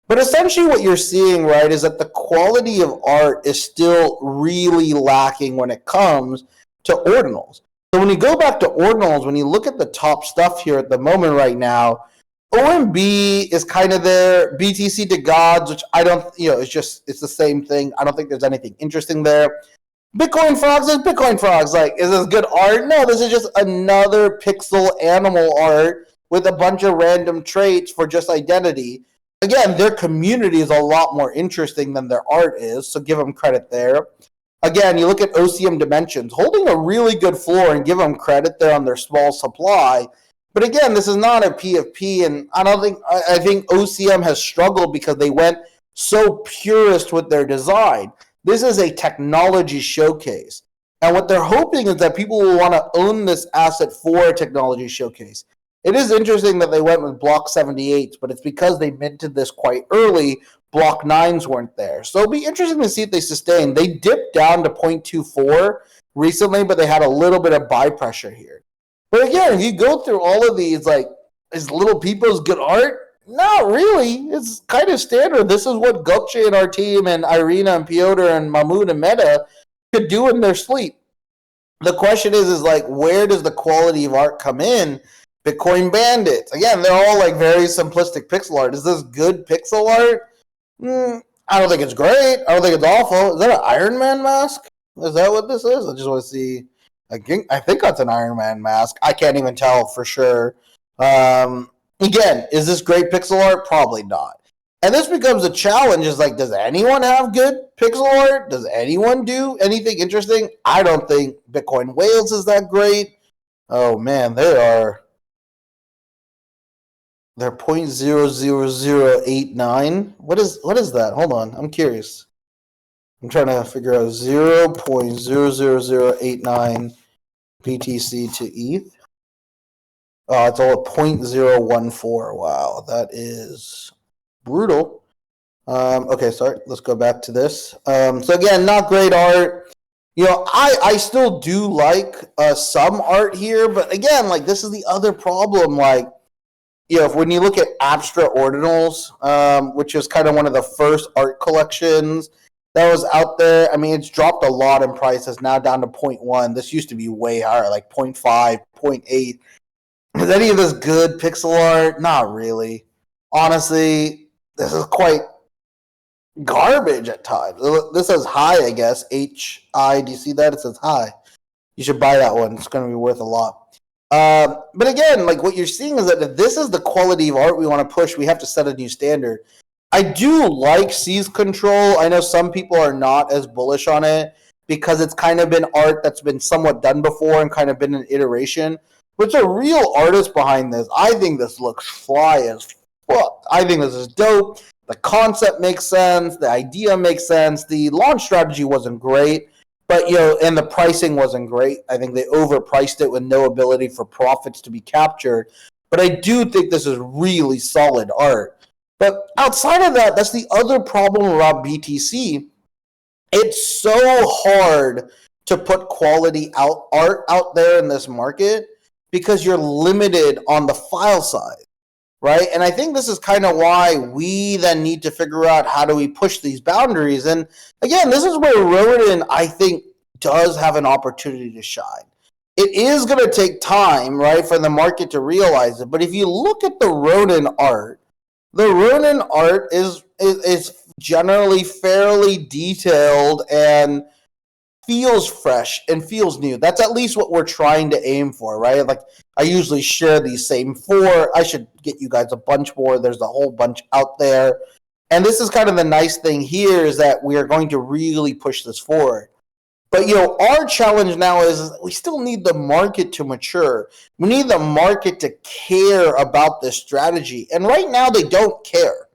But essentially what you're seeing, right, is that the quality of art is still really lacking when it comes to Ordinals. So when you go back to Ordinals, when you look at the top stuff here at the moment right now, OMB is kind of there. BTC to gods, which I don't, it's the same thing. I don't think there's anything interesting there. Bitcoin frogs is Bitcoin frogs. Like, is this good art? No, this is just another pixel animal art with a bunch of random traits for just identity. Again, their community is a lot more interesting than their art is, so give them credit there. Again, you look at OCM Dimensions, holding a really good floor and give them credit there on their small supply. But again, this is not a PFP, and I think OCM has struggled because they went so purist with their design. This is a technology showcase. And what they're hoping is that people will want to own this asset for a technology showcase. It is interesting that they went with Block 78s, but it's because they minted this quite early. Block 9s weren't there. So it'll be interesting to see if they sustain. They dipped down to 0.24 recently, but they had a little bit of buy pressure here. But again, if you go through all of these, like, is Little People's good art? Not really. It's kind of standard. This is what Gokce and our team and Irina and Piotr and Mahmoud and Meta could do in their sleep. The question is like, where does the quality of art come in? Bitcoin Bandits. Again, they're all like very simplistic pixel art. Is this good pixel art? I don't think it's great. I don't think it's awful. Is that an Iron Man mask? Is that what this is? I just want to see. I think that's an Iron Man mask. I can't even tell for sure. Again, is this great pixel art? Probably not. And this becomes a challenge. Is like, does anyone have good pixel art? Does anyone do anything interesting? I don't think Bitcoin Whales is that great. Oh man, they're 0.00089. What is that? Hold on, I'm curious. I'm trying to figure out 0.00089 BTC to ETH. Oh, it's all at 0.014. Wow, that is brutal. Okay, sorry. Let's go back to this. So again, not great art. I still do like some art here, but again, like this is the other problem. Like, when you look at Abstract Ordinals, which is kind of one of the first art collections that was out there, I mean, it's dropped a lot in price. It's now down to 0.1. This used to be way higher, like 0.5, 0.8. Is any of this good pixel art? Not really. Honestly, this is quite garbage at times. This says high, I guess. HI. Do you see that? It says high. You should buy that one. It's going to be worth a lot. But again, like what you're seeing is that if this is the quality of art we want to push, we have to set a new standard. I do like Seize Control. I know some people are not as bullish on it because it's kind of been art that's been somewhat done before and kind of been an iteration. But it's a real artist behind this. I think this looks fly as fuck. I think this is dope. The concept makes sense. The idea makes sense. The launch strategy wasn't great, but and the pricing wasn't great. I think they overpriced it with no ability for profits to be captured. But I do think this is really solid art. But outside of that, that's the other problem about BTC. It's so hard to put quality art out there in this market because you're limited on the file size, right? And I think this is kind of why we then need to figure out how do we push these boundaries. And again, this is where Rodin, I think, does have an opportunity to shine. It is going to take time, right, for the market to realize it. But if you look at the Rodin art, The Ronin art is generally fairly detailed and feels fresh and feels new. That's at least what we're trying to aim for, right? Like I usually share these same four. I should get you guys a bunch more. There's a whole bunch out there. And this is kind of the nice thing here is that we are going to really push this forward. But our challenge now is we still need the market to mature. We need the market to care about this strategy. And right now they don't care.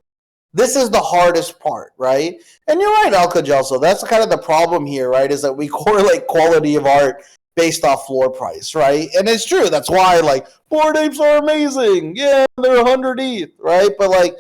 This is the hardest part, right? And you're right, Alcagelso. That's kind of the problem here, right? Is that we correlate quality of art based off floor price, right? And it's true. That's why, like, Bored Apes are amazing. Yeah, they're 100 ETH, right? But, like,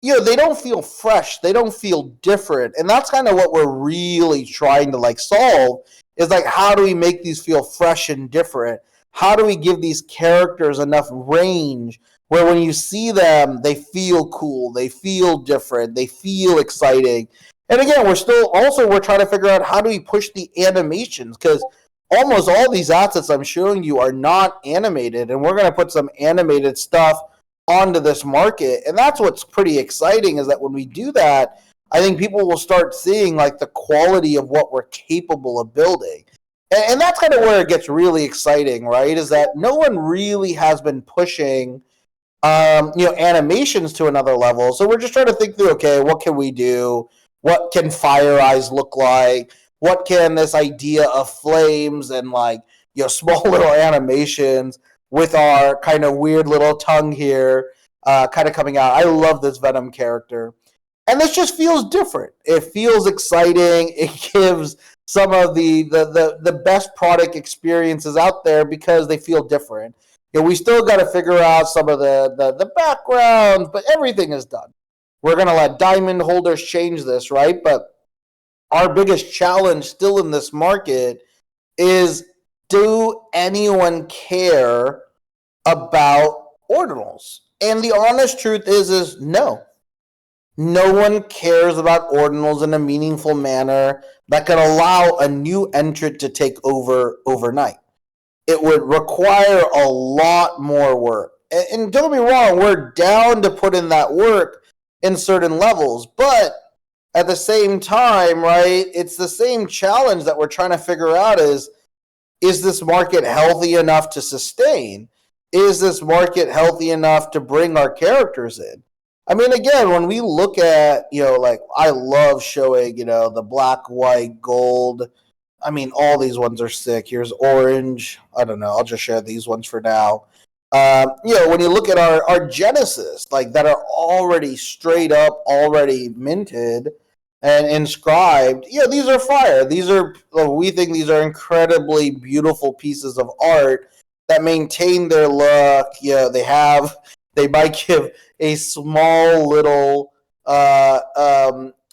they don't feel fresh. They don't feel different. And that's kind of what we're really trying to, like, solve is, like, how do we make these feel fresh and different? How do we give these characters enough range where when you see them, they feel cool, they feel different, they feel exciting. And again, we're trying to figure out how do we push the animations, because almost all these assets I'm showing you are not animated, and we're going to put some animated stuff onto this market. And that's what's pretty exciting, is that when we do that, I think people will start seeing like the quality of what we're capable of building. And that's kind of where it gets really exciting, right? Is that no one really has been pushing animations to another level. So we're just trying to think through, okay, what can we do? What can Fire Eyes look like? What can this idea of flames and like, small little animations with our kind of weird little tongue here kind of coming out. I love this Venom character. And this just feels different. It feels exciting. It gives some of the best product experiences out there because they feel different. We still got to figure out some of the backgrounds, but everything is done. We're going to let diamond holders change this, right? But our biggest challenge still in this market is, do anyone care about ordinals? And the honest truth is no. No one cares about ordinals in a meaningful manner that can allow a new entrant to take over overnight. It would require a lot more work. And don't get me wrong, we're down to put in that work in certain levels. But at the same time, right, it's the same challenge that we're trying to figure out is this market healthy enough to sustain? Is this market healthy enough to bring our characters in? I mean, again, when we look at, like I love showing, the black, white, gold. I mean, all these ones are sick. Here's orange. I don't know. I'll just share these ones for now. When you look at our Genesis, like that are already straight up, already minted and inscribed, these are fire. We think these are incredibly beautiful pieces of art that maintain their look. They might give a small little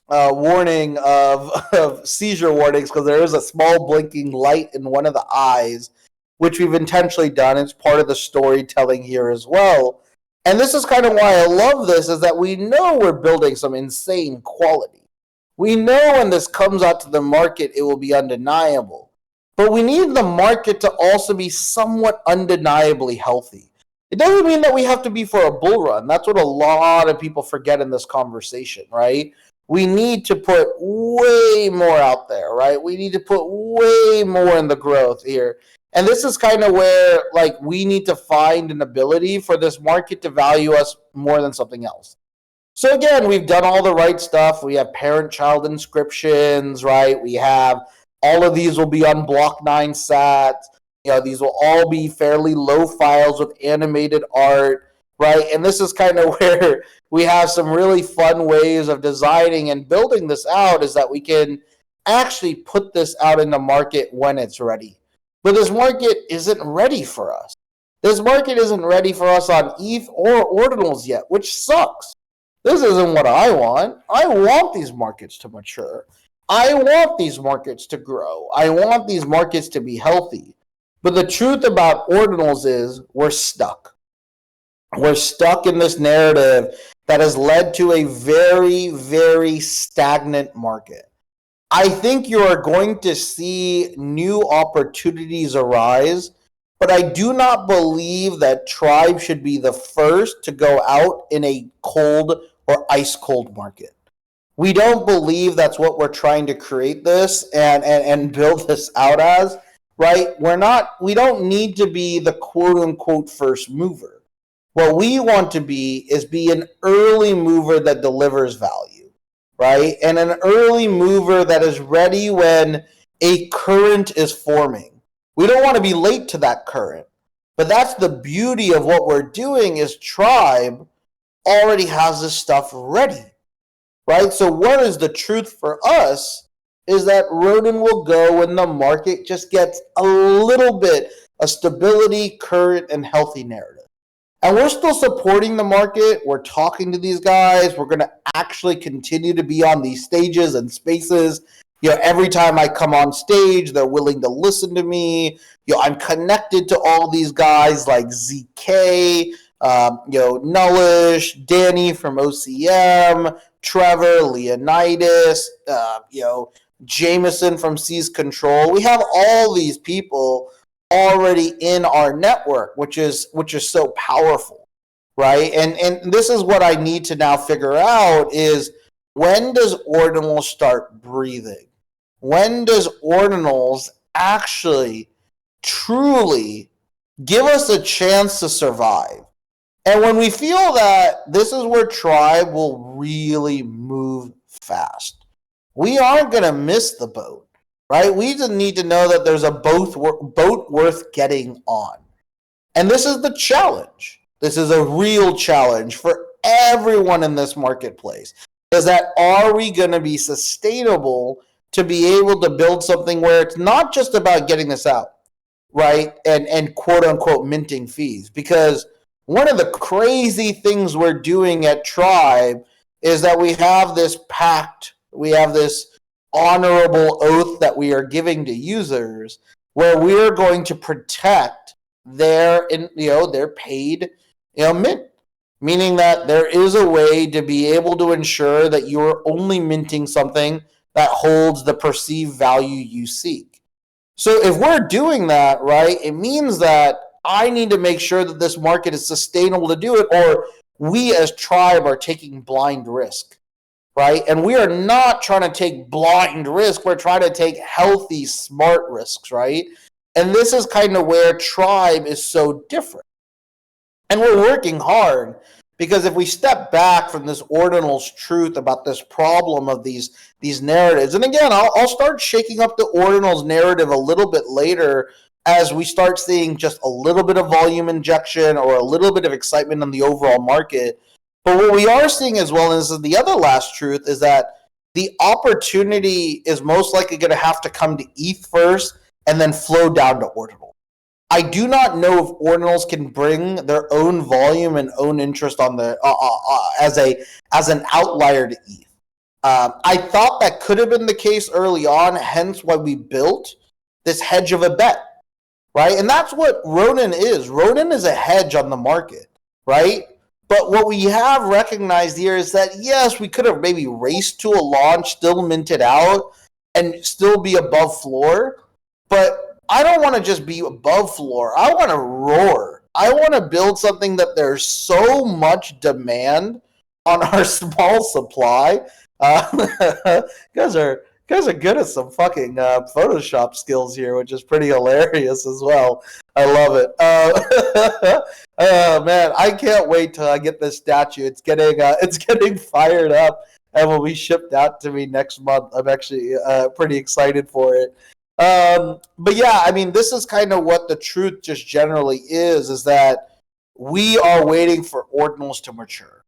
warning of seizure warnings because there is a small blinking light in one of the eyes, which we've intentionally done. It's part of the storytelling here as well. And this is kind of why I love this, is that we know we're building some insane quality. We know when this comes out to the market, it will be undeniable. But we need the market to also be somewhat undeniably healthy. It doesn't mean that we have to be for a bull run. That's what a lot of people forget in this conversation, right? We need to put way more out there, right? We need to put way more in the growth here. And this is kind of where, like, we need to find an ability for this market to value us more than something else. So again, we've done all the right stuff. We have parent-child inscriptions, right? We have all of these will be on Block 9 sats. These will all be fairly low files with animated art, right? And this is kind of where we have some really fun ways of designing and building this out, is that we can actually put this out in the market when it's ready. But this market isn't ready for us. This market isn't ready for us on ETH or Ordinals yet, which sucks. This isn't what I want. I want these markets to mature. I want these markets to grow. I want these markets to be healthy. But the truth about Ordinals is we're stuck. We're stuck in this narrative that has led to a very, very stagnant market. I think you are going to see new opportunities arise But I do not believe that Tribe should be the first to go out in a cold or ice cold market. We don't believe that's what we're trying to create this and build this out as, right? We don't need to be the quote unquote first mover. What we want to be an early mover that delivers value, right? And an early mover that is ready when a current is forming. We don't want to be late to that current. But that's the beauty of what we're doing is Tribe already has this stuff ready, right? So what is the truth for us is that Rodin will go when the market just gets a little bit of stability, current, and healthy narrative. And we're still supporting the market. We're talking to these guys. We're going to actually continue to be on these stages and spaces. Every time I come on stage, they're willing to listen to me. I'm connected to all these guys like ZK, Nullish, Danny from OCM, Trevor, Leonidas, Jameson from Seize Control. We have all these people already in our network, which is so powerful, right? And this is what I need to now figure out is when does Ordinals start breathing? When does Ordinals actually truly give us a chance to survive? And when we feel that, this is where Tribe will really move fast. We aren't going to miss the boat, right? We just need to know that there's a boat worth getting on. And this is the challenge. This is a real challenge for everyone in this marketplace. Is that are we going to be sustainable to be able to build something where it's not just about getting this out, right? And quote unquote minting fees. Because one of the crazy things we're doing at Tribe is that we have this pact, we have this honorable oath that we are giving to users where we're going to protect their paid mint, meaning that there is a way to be able to ensure that you're only minting something that holds the perceived value you seek. So if we're doing that, right, it means that I need to make sure that this market is sustainable to do it, or we as Tribe are taking blind risk, right? And we are not trying to take blind risk. We're trying to take healthy, smart risks, right? And this is kind of where Tribe is so different. And we're working hard because if we step back from this Ordinals truth about this problem of these narratives, and again, I'll start shaking up the Ordinals narrative a little bit later as we start seeing just a little bit of volume injection or a little bit of excitement in the overall market. But what we are seeing as well, and this is the other last truth, is that the opportunity is most likely going to have to come to ETH first and then flow down to Ordinals. I do not know if Ordinals can bring their own volume and own interest on the as an outlier to ETH. I thought that could have been the case early on, hence why we built this hedge of a bet, right? And that's what Rodin is. Rodin is a hedge on the market, right? But what we have recognized here is that, yes, we could have maybe raced to a launch, still minted out, and still be above floor. But I don't want to just be above floor. I want to roar. I want to build something that there's so much demand on our small supply. Guys are good at some fucking Photoshop skills here, which is pretty hilarious as well. I love it. Oh man, I can't wait till I get this statue. It's getting fired up and will be shipped out to me next month. I'm actually pretty excited for it. But yeah, I mean, this is kind of what the truth just generally is that we are waiting for Ordinals to mature.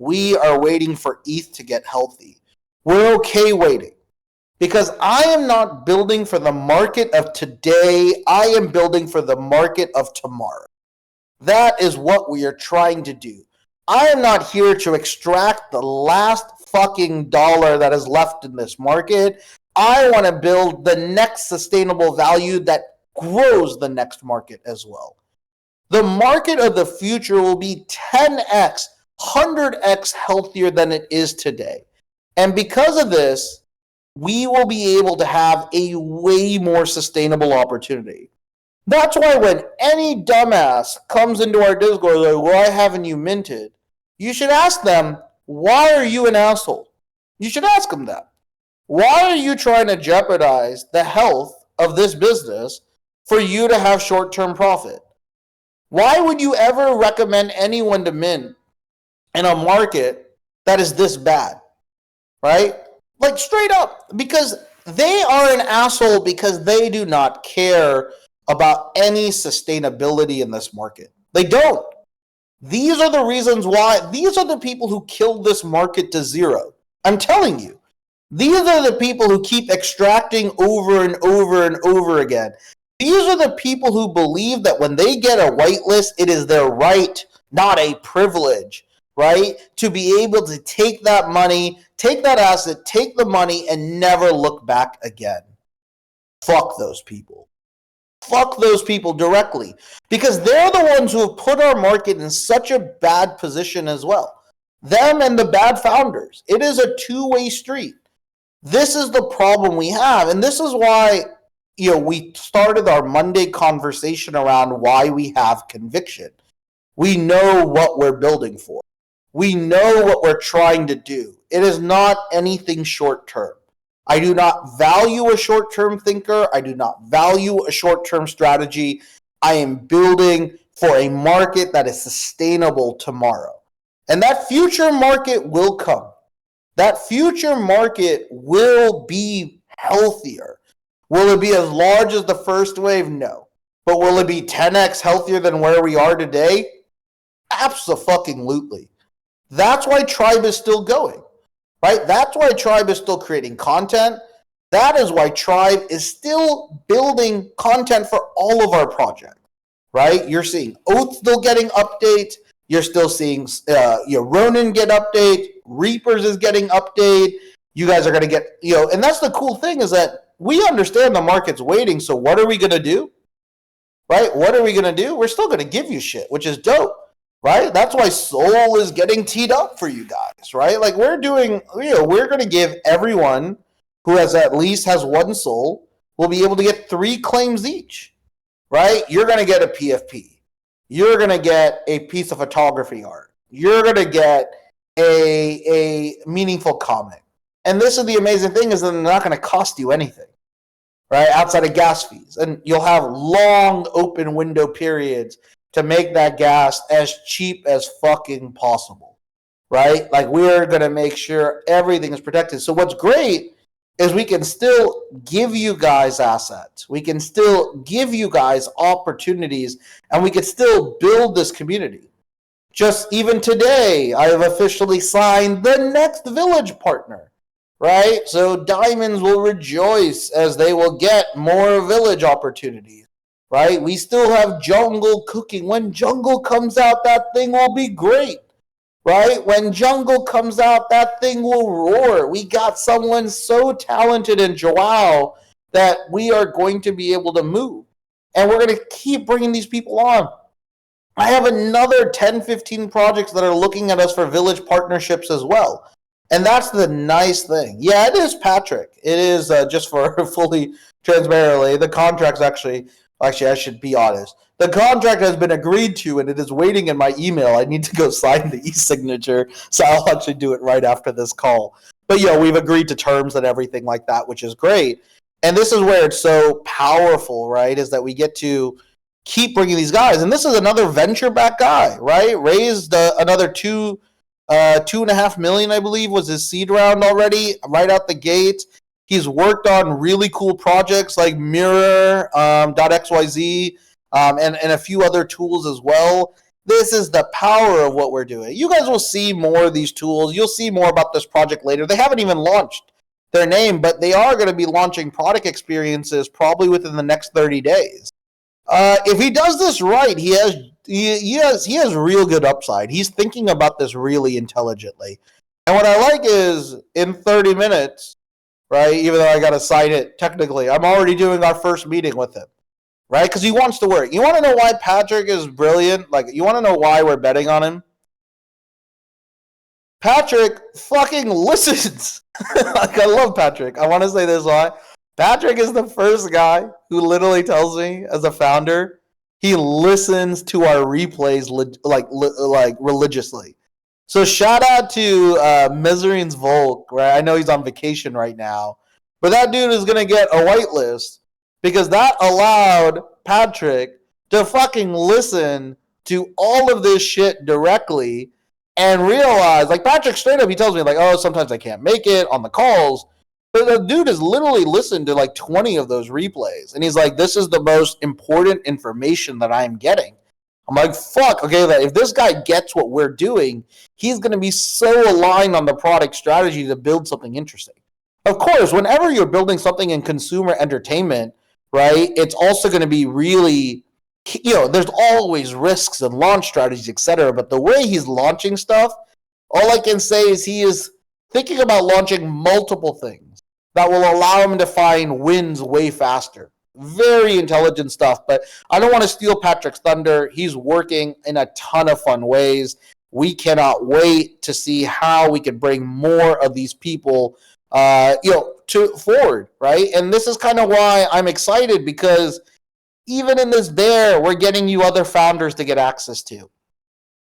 We are waiting for ETH to get healthy. We're okay waiting. Because I am not building for the market of today. I am building for the market of tomorrow. That is what we are trying to do. I am not here to extract the last fucking dollar that is left in this market. I want to build the next sustainable value that grows the next market as well. The market of the future will be 10x, 100x healthier than it is today. And because of this, we will be able to have a way more sustainable opportunity. That's why when any dumbass comes into our Discord like, why haven't you minted? You should ask them, why are you an asshole? You should ask them that. Why are you trying to jeopardize the health of this business for you to have short-term profit? Why would you ever recommend anyone to mint in a market that is this bad? Right? Like straight up. Because they are an asshole because they do not care about any sustainability in this market. They don't. These are the reasons why. These are the people who killed this market to zero. I'm telling you. These are the people who keep extracting over and over and over again. These are the people who believe that when they get a whitelist, it is their right, not a privilege, right? To be able to take that money, take that asset, take the money, and never look back again. Fuck those people. Fuck those people directly. Because they're the ones who have put our market in such a bad position as well. Them and the bad founders. It is a two-way street. This is the problem we have, and this is why we started our Monday conversation around why we have conviction. We know what we're building for. We know what we're trying to do. It is not anything short-term. I do not value a short-term thinker. I do not value a short-term strategy. I am building for a market that is sustainable tomorrow, and that future market will come. That future market will be healthier. Will it be as large as the first wave? No. But will it be 10x healthier than where we are today? Absolutely. That's why Tribe is still going, right? That's why Tribe is still creating content. That is why Tribe is still building content for all of our projects, right? You're seeing Oath still getting updates. You're still seeing Ronin get update. Reapers is getting update. You guys are going to get, and that's the cool thing is that we understand the market's waiting. So what are we going to do? Right? What are we going to do? We're still going to give you shit, which is dope. Right? That's why Soul is getting teed up for you guys. Right? Like we're going to give everyone who at least has one soul will be able to get 3 claims each. Right? You're going to get a PFP. You're going to get a piece of photography art. You're going to get a meaningful comic. And this is the amazing thing is that they're not going to cost you anything, right? Outside of gas fees. And you'll have long open window periods to make that gas as cheap as fucking possible, right? Like we're going to make sure everything is protected. So what's great is we can still give you guys assets. We can still give you guys opportunities, and we can still build this community. Just even today, I have officially signed the next village partner, right? So Diamonds will rejoice as they will get more village opportunities, right? We still have Jungle cooking. When Jungle comes out, that thing will be great. Right? When Jungle comes out, that thing will roar. We got someone so talented in Joao that we are going to be able to move. And we're going to keep bringing these people on. I have another 10, 15 projects that are looking at us for village partnerships as well. And that's the nice thing. Yeah, it is Patrick. It is just for fully transparently. The contract's actually, I should be honest. The contract has been agreed to, and it is waiting in my email. I need to go sign the e-signature, so I'll actually do it right after this call. But, we've agreed to terms and everything like that, which is great. And this is where it's so powerful, right, is that we get to keep bringing these guys. And this is another venture-backed guy, right? Raised another $2.5 million, I believe, was his seed round already, right out the gate. He's worked on really cool projects like Mirror.xyz, and a few other tools as well. This is the power of what we're doing. You guys will see more of these tools. You'll see more about this project later. They haven't even launched their name, but they are going to be launching product experiences probably within the next 30 days. If he does this right, he has real good upside. He's thinking about this really intelligently. And what I like is in 30 minutes, right, even though I got to sign it technically, I'm already doing our first meeting with him. Right? Because he wants to work. You want to know why Patrick is brilliant? Like, you want to know why we're betting on him? Patrick fucking listens. Like, I love Patrick. I want to say this why. Patrick is the first guy who literally tells me, as a founder, he listens to our replays like religiously. So shout out to Mizerine's Volk, right? I know he's on vacation right now, but that dude is gonna get a whitelist because that allowed Patrick to fucking listen to all of this shit directly and realize, like Patrick straight up, he tells me like, oh, sometimes I can't make it on the calls. But the dude has literally listened to like 20 of those replays. And he's like, this is the most important information that I'm getting. I'm like, fuck, okay, if this guy gets what we're doing, he's going to be so aligned on the product strategy to build something interesting. Of course, whenever you're building something in consumer entertainment, right, it's also going to be really, there's always risks and launch strategies, etc. But the way he's launching stuff, all I can say is he is thinking about launching multiple things that will allow him to find wins way faster. Very intelligent stuff, but I don't want to steal Patrick's thunder. He's working in a ton of fun ways. We cannot wait to see how we can bring more of these people, to forward, right? And this is kind of why I'm excited, because even in this bear, we're getting you other founders to get access to.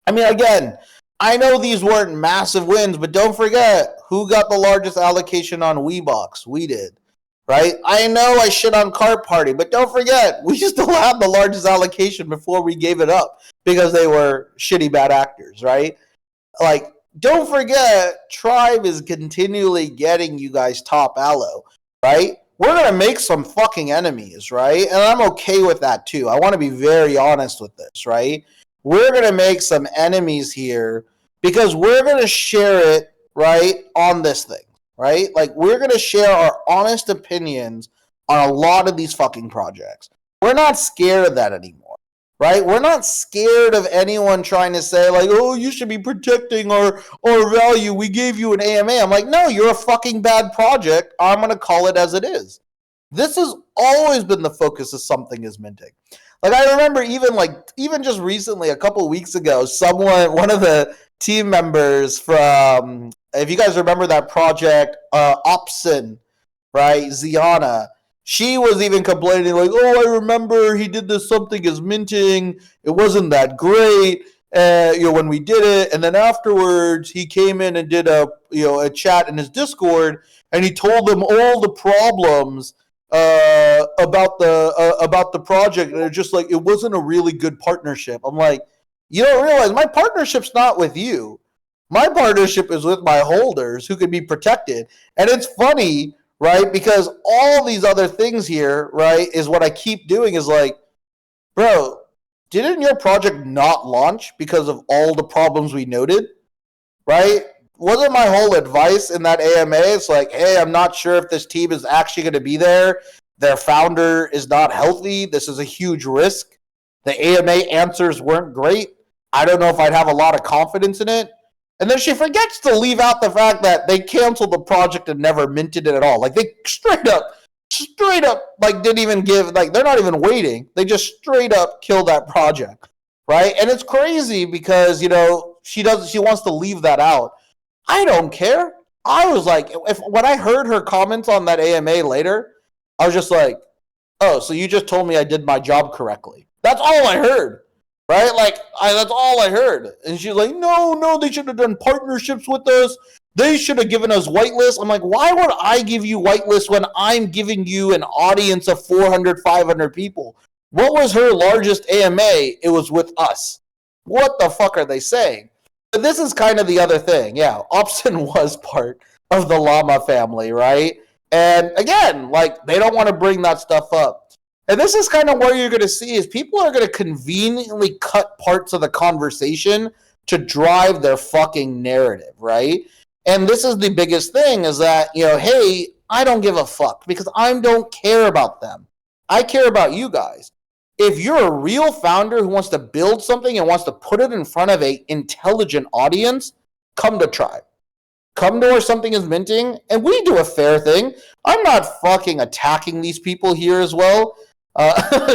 I mean, again, I know these weren't massive wins, but don't forget who got the largest allocation on WeBox. We did, right? I know I shit on Cart Party, but don't forget we still had the largest allocation before we gave it up because they were shitty bad actors, right? Like, don't forget Tribe is continually getting you guys top allo, right? We're going to make some fucking enemies, right? And I'm okay with that too. I want to be very honest with this, right? We're going to make some enemies here because we're going to share it, right, on this thing, right? Like, we're going to share our honest opinions on a lot of these fucking projects. We're not scared of that anymore, right? We're not scared of anyone trying to say, like, oh, you should be protecting our value. We gave you an AMA. I'm like, no, you're a fucking bad project. I'm going to call it as it is. This has always been the focus of Something is Minting. Like, I remember even just recently, a couple of weeks ago, one of the team members from, if you guys remember that project, Opsin, right, Ziana, she was even complaining like, oh, I remember he did this Something is Minting. It wasn't that great, when we did it. And then afterwards, he came in and did a chat in his Discord, and he told them all the problems about the project, and it's just like it wasn't a really good partnership. I'm like, you don't realize my partnership's not with you. My partnership is with my holders who can be protected. And it's funny, right? Because all these other things here, right, is what I keep doing is like, bro, didn't your project not launch because of all the problems we noted, right? Wasn't my whole advice in that AMA, it's like, hey, I'm not sure if this team is actually going to be there. Their founder is not healthy. This is a huge risk. The AMA answers weren't great. I don't know if I'd have a lot of confidence in it. And then she forgets to leave out the fact that they canceled the project and never minted it at all. Like, they straight up, like, didn't even give, like, they're not even waiting. They just straight up killed that project, right? And it's crazy because, she wants to leave that out. I don't care. I was like, when I heard her comments on that AMA later, I was just like, oh, so you just told me I did my job correctly. That's all I heard, right? Like, that's all I heard. And she's like, no, they should have done partnerships with us. They should have given us whitelists. I'm like, why would I give you whitelists when I'm giving you an audience of 400, 500 people? What was her largest AMA? It was with us. What the fuck are they saying? But this is kind of the other thing. Yeah, Opsin was part of the Llama family, right? And again, like, they don't want to bring that stuff up. And this is kind of where you're going to see is people are going to conveniently cut parts of the conversation to drive their fucking narrative, right? And this is the biggest thing is that, hey, I don't give a fuck because I don't care about them. I care about you guys. If you're a real founder who wants to build something and wants to put it in front of an intelligent audience, come to Tribe. Come to where Something is Minting, and we do a fair thing. I'm not fucking attacking these people here as well.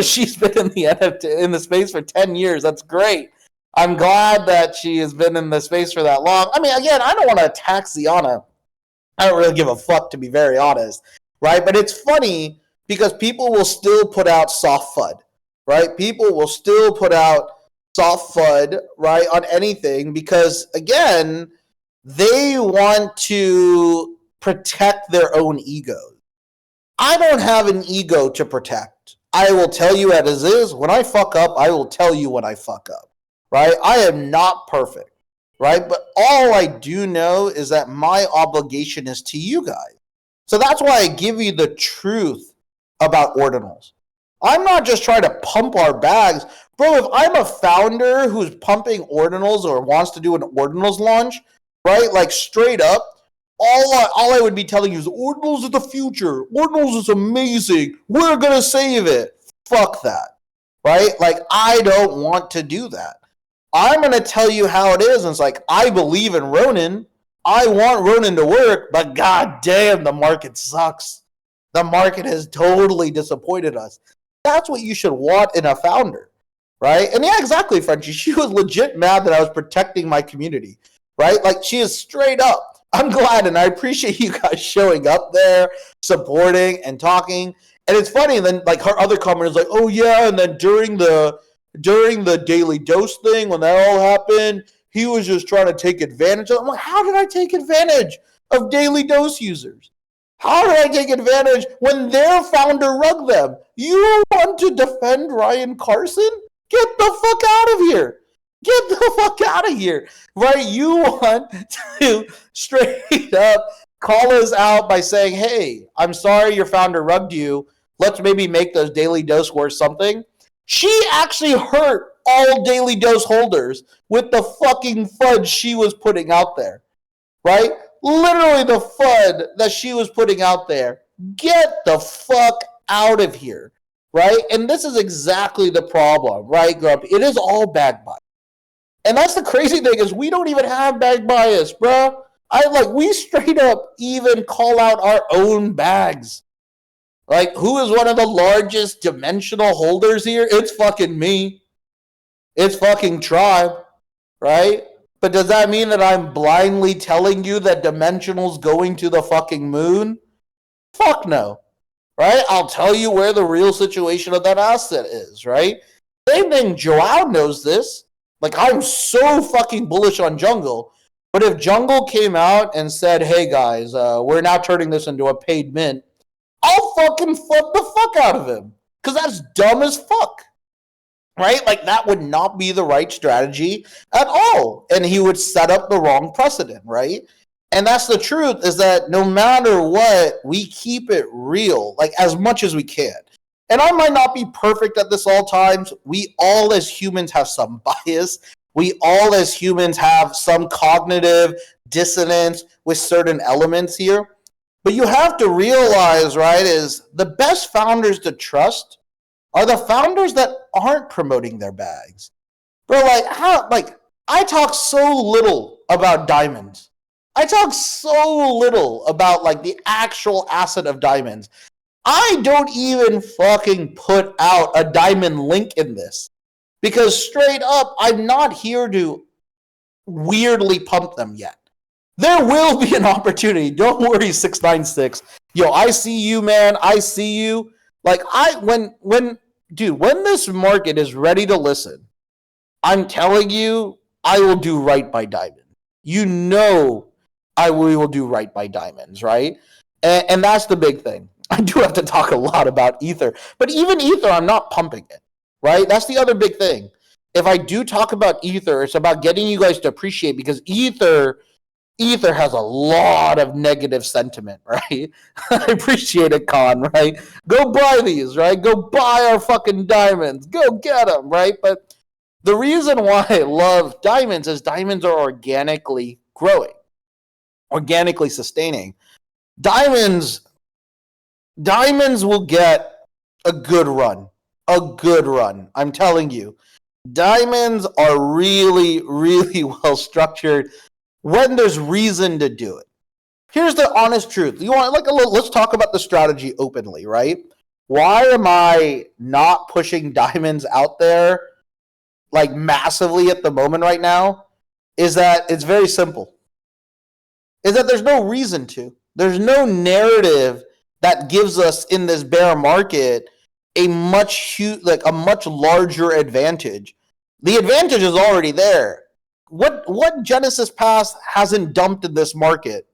She's been in the space for 10 years. That's great. I'm glad that she has been in the space for that long. I mean, again, I don't want to attack Ziana. I don't really give a fuck, to be very honest. right? But it's funny because people will still put out soft FUD, right? People will still put out soft FUD, right, on anything because, again, they want to protect their own egos. I don't have an ego to protect. I will tell you as is. When I fuck up, I will tell you when I fuck up, right? I am not perfect, right? But all I do know is that my obligation is to you guys. So that's why I give you the truth about Ordinals. I'm not just trying to pump our bags. Bro, if I'm a founder who's pumping Ordinals or wants to do an Ordinals launch, right? Like straight up, all I would be telling you is Ordinals is the future. Ordinals is amazing. We're going to save it. Fuck that, right? Like, I don't want to do that. I'm going to tell you how it is. And it's like, I believe in Ronin. I want Ronin to work, but god damn, the market sucks. The market has totally disappointed us. That's what you should want in a founder, right? And yeah, exactly, Frenchie. She was legit mad that I was protecting my community, right? Like, she is straight up. I'm glad, and I appreciate you guys showing up there, supporting and talking. And it's funny, and then like her other comment is like, oh yeah, and then during the daily dose thing, when that all happened, he was just trying to take advantage of it. I'm like, how did I take advantage of daily dose users? How did I take advantage when their founder rugged them? You want to defend Ryan Carson? Get the fuck out of here. Get the fuck out of here, right? You want to straight up call us out by saying, hey, I'm sorry your founder rugged you. Let's maybe make those daily dose worth something. She actually hurt all daily dose holders with the fucking FUD she was putting out there, right? Literally the FUD that she was putting out there. Get the fuck out of here, right? And this is exactly the problem, right, Grump? It is all bag bias. And that's the crazy thing is we don't even have bag bias, bro. We straight up even call out our own bags. Like, who is one of the largest dimensional holders here? It's fucking me. It's fucking Tribe, right? But does that mean that I'm blindly telling you that Dimensional's going to the fucking moon? Fuck no, right? I'll tell you where the real situation of that asset is, right? Same thing, Joao knows this. Like, I'm so fucking bullish on Jungle. But if Jungle came out and said, hey guys, we're now turning this into a paid mint, I'll fucking flip the fuck out of him. Because that's dumb as fuck. Right? Like, that would not be the right strategy at all. And he would set up the wrong precedent, right? And that's the truth, is that no matter what, we keep it real, like, as much as we can. And I might not be perfect at this all times. We all as humans have some bias. We all as humans have some cognitive dissonance with certain elements here. But you have to realize, right, is the best founders to trust are the founders that aren't promoting their bags. Bro, I talk so little about diamonds. I talk so little about, like, the actual asset of diamonds. I don't even fucking put out a diamond link in this. Because straight up, I'm not here to weirdly pump them yet. There will be an opportunity. Don't worry, 696. Yo, I see you, man. I see you. Like, when this market is ready to listen, I'm telling you, I will do right by diamond. You know we will do right by diamonds, right? And that's the big thing. I do have to talk a lot about Ether. But even Ether, I'm not pumping it, right? That's the other big thing. If I do talk about Ether, it's about getting you guys to appreciate, because Ether has a lot of negative sentiment, right? I appreciate it, Con, right? Go buy these, right? Go buy our fucking diamonds. Go get them, right? But the reason why I love diamonds is diamonds are organically growing, organically sustaining. Diamonds will get a good run. I'm telling you. Diamonds are really, really well structured when there's reason to do it. Here's the honest truth. Let's talk about the strategy openly, right? Why am I not pushing diamonds out there like massively at the moment right now? Is that it's very simple. Is that there's no reason to. There's no narrative that gives us in this bear market a much larger advantage. The advantage is already there. What Genesis Pass hasn't dumped in this market?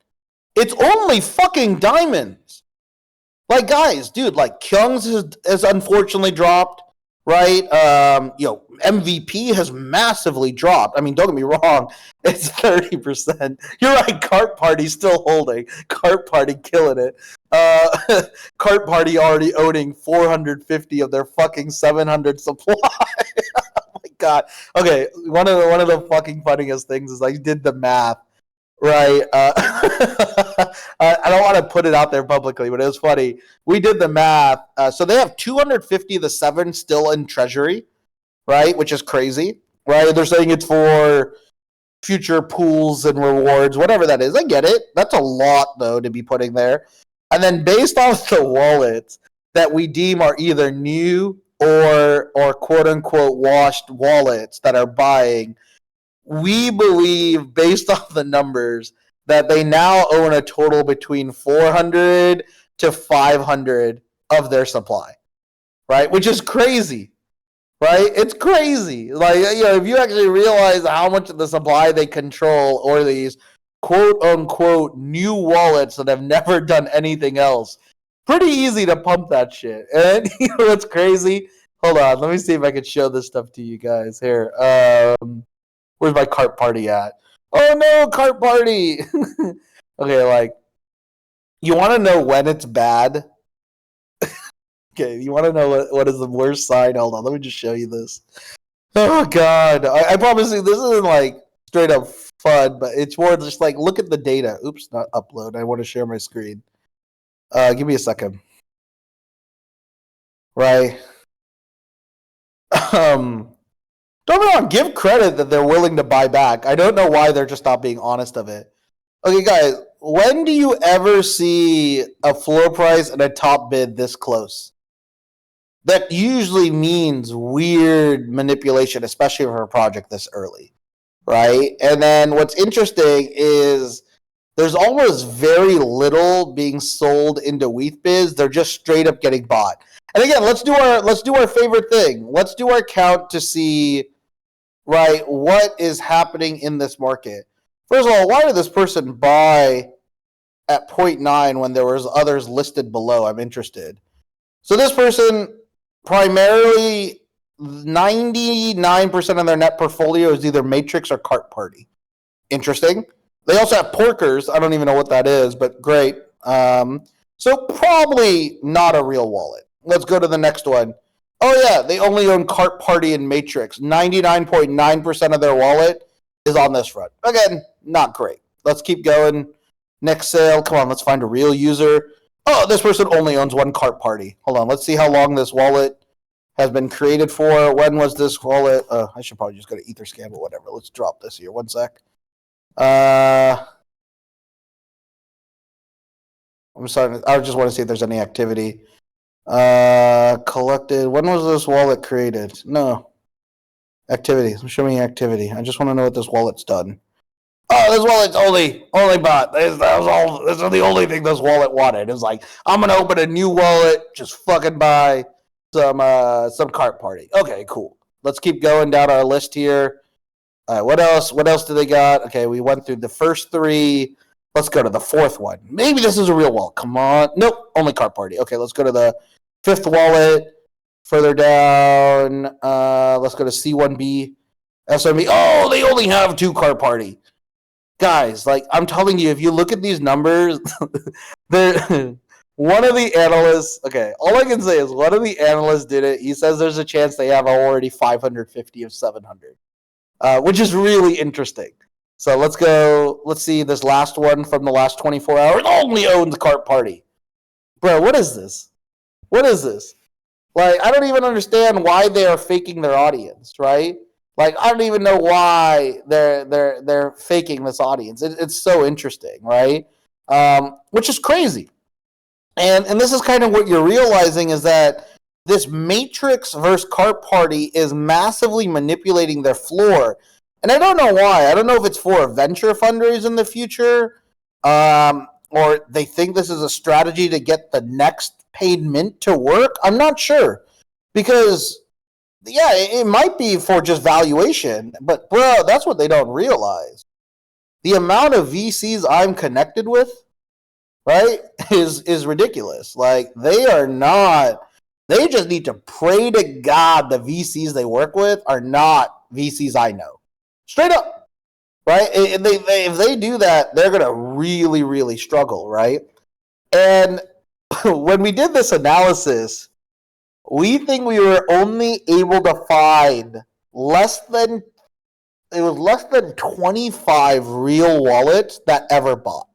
It's only fucking diamonds. Like, guys, dude, like Kyung's has unfortunately dropped, right? MVP has massively dropped. I mean, don't get me wrong, it's 30%. You're right, Cart Party's still holding. Cart Party killing it. Cart Party already owning 450 of their fucking 700 supply. Oh my god. Okay, one of the fucking funniest things is I did the math. Right. I don't want to put it out there publicly, but it was funny. We did the math. So they have 250 of the 7 still in treasury, right? Which is crazy, right? They're saying it's for future pools and rewards, whatever that is. I get it. That's a lot, though, to be putting there. And then based off the wallets that we deem are either new or quote-unquote washed wallets that are buying, we believe, based off the numbers, that they now own a total between 400 to 500 of their supply, right? Which is crazy, right? It's crazy. Like, if you actually realize how much of the supply they control, or these quote-unquote new wallets that have never done anything else, pretty easy to pump that shit. And you know what's crazy? Hold on, let me see if I can show this stuff to you guys here. Where's my Cart Party at? Oh no, Cart Party! Okay, like, you want to know when it's bad? Okay, you want to know what is the worst sign? Hold on, let me just show you this. Oh god, I promise you, this isn't like straight up fun, but it's more just like, look at the data. Oops, not upload. I want to share my screen. Give me a second. Right. Don't get me wrong, give credit that they're willing to buy back. I don't know why they're just not being honest of it. Okay, guys, when do you ever see a floor price and a top bid this close? That usually means weird manipulation, especially for a project this early, right? And then what's interesting is there's almost very little being sold into WETH bids. They're just straight up getting bought. And again, let's do our favorite thing. Let's do our count to see, right, what is happening in this market. First of all, why did this person buy at 0.9 when there was others listed below? I'm interested. So this person, primarily 99% of their net portfolio is either Matrix or Cart Party. Interesting. They also have Porkers. I don't even know what that is, but great. So probably not a real wallet. Let's go to the next one. Oh yeah, they only own Cart Party and Matrix. 99.9% of their wallet is on this front. Again, not great. Let's keep going. Next sale. Come on, let's find a real user. Oh, this person only owns one Cart Party. Hold on, let's see how long this wallet has been created for. When was this wallet? I should probably just go to Etherscan, but whatever. Let's drop this here. One sec. I'm sorry. I just want to see if there's any activity. Collected. When was this wallet created? No. Activity. Show me activity. I just want to know what this wallet's done. Oh, this wallet's only bought. This is the only thing this wallet wanted. It's like, I'm gonna open a new wallet, just fucking buy some Cart Party. Okay, cool. Let's keep going down our list here. What else? What else do they got? Okay, we went through the first 3. Let's go to the 4th one. Maybe this is a real wallet. Come on. Nope, only Cart Party. Okay, let's go to the 5th wallet. Further down, let's go to C1B, SMB. Oh, they only have 2 Cart Party. Guys, like, I'm telling you, if you look at these numbers, one of the analysts, okay, all I can say is one of the analysts did it. He says there's a chance they have already 550 of 700, which is really interesting. So let's go. Let's see this last one from the last 24 hours. Only owns Cart Party. Bro, what is this? What is this? Like, I don't even understand why they are faking their audience, right? Like, I don't even know why they're faking this audience. It's so interesting, right? Which is crazy. And this is kind of what you're realizing is that this Matrix versus Cart Party is massively manipulating their floor. And I don't know why. I don't know if it's for a venture fundraise in the future, or they think this is a strategy to get the next paid mint to work. I'm not sure because yeah, it might be for just valuation, but bro, that's what they don't realize. The amount of VCs I'm connected with, right, is ridiculous. Like they are not. They just need to pray to God the VCs they work with are not VCs I know. Straight up, right? If they do that, they're gonna really, really struggle, right? And when we did this analysis, we think we were only able to find less than 25 real wallets that ever bought.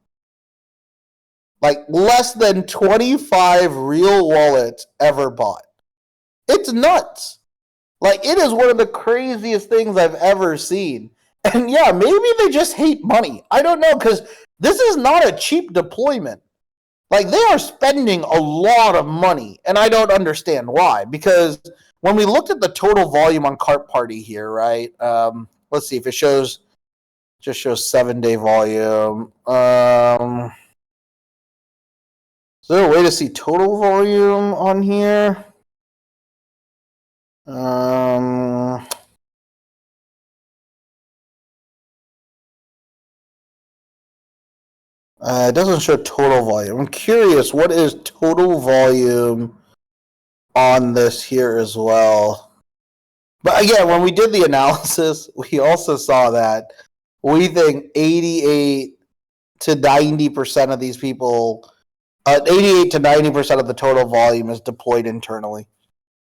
Like less than 25 real wallets ever bought. It's nuts. Like it is one of the craziest things I've ever seen. And yeah, maybe they just hate money. I don't know, because this is not a cheap deployment. Like they are spending a lot of money, and I don't understand why. Because when we looked at the total volume on Cart Party here, right? Let's see if it shows. Just shows 7-day volume. Is there a way to see total volume on here? It doesn't show total volume. I'm curious, what is total volume on this here as well? But again, when we did the analysis, we also saw that we think 88 to 90% of these people, 88 to 90% of the total volume is deployed internally,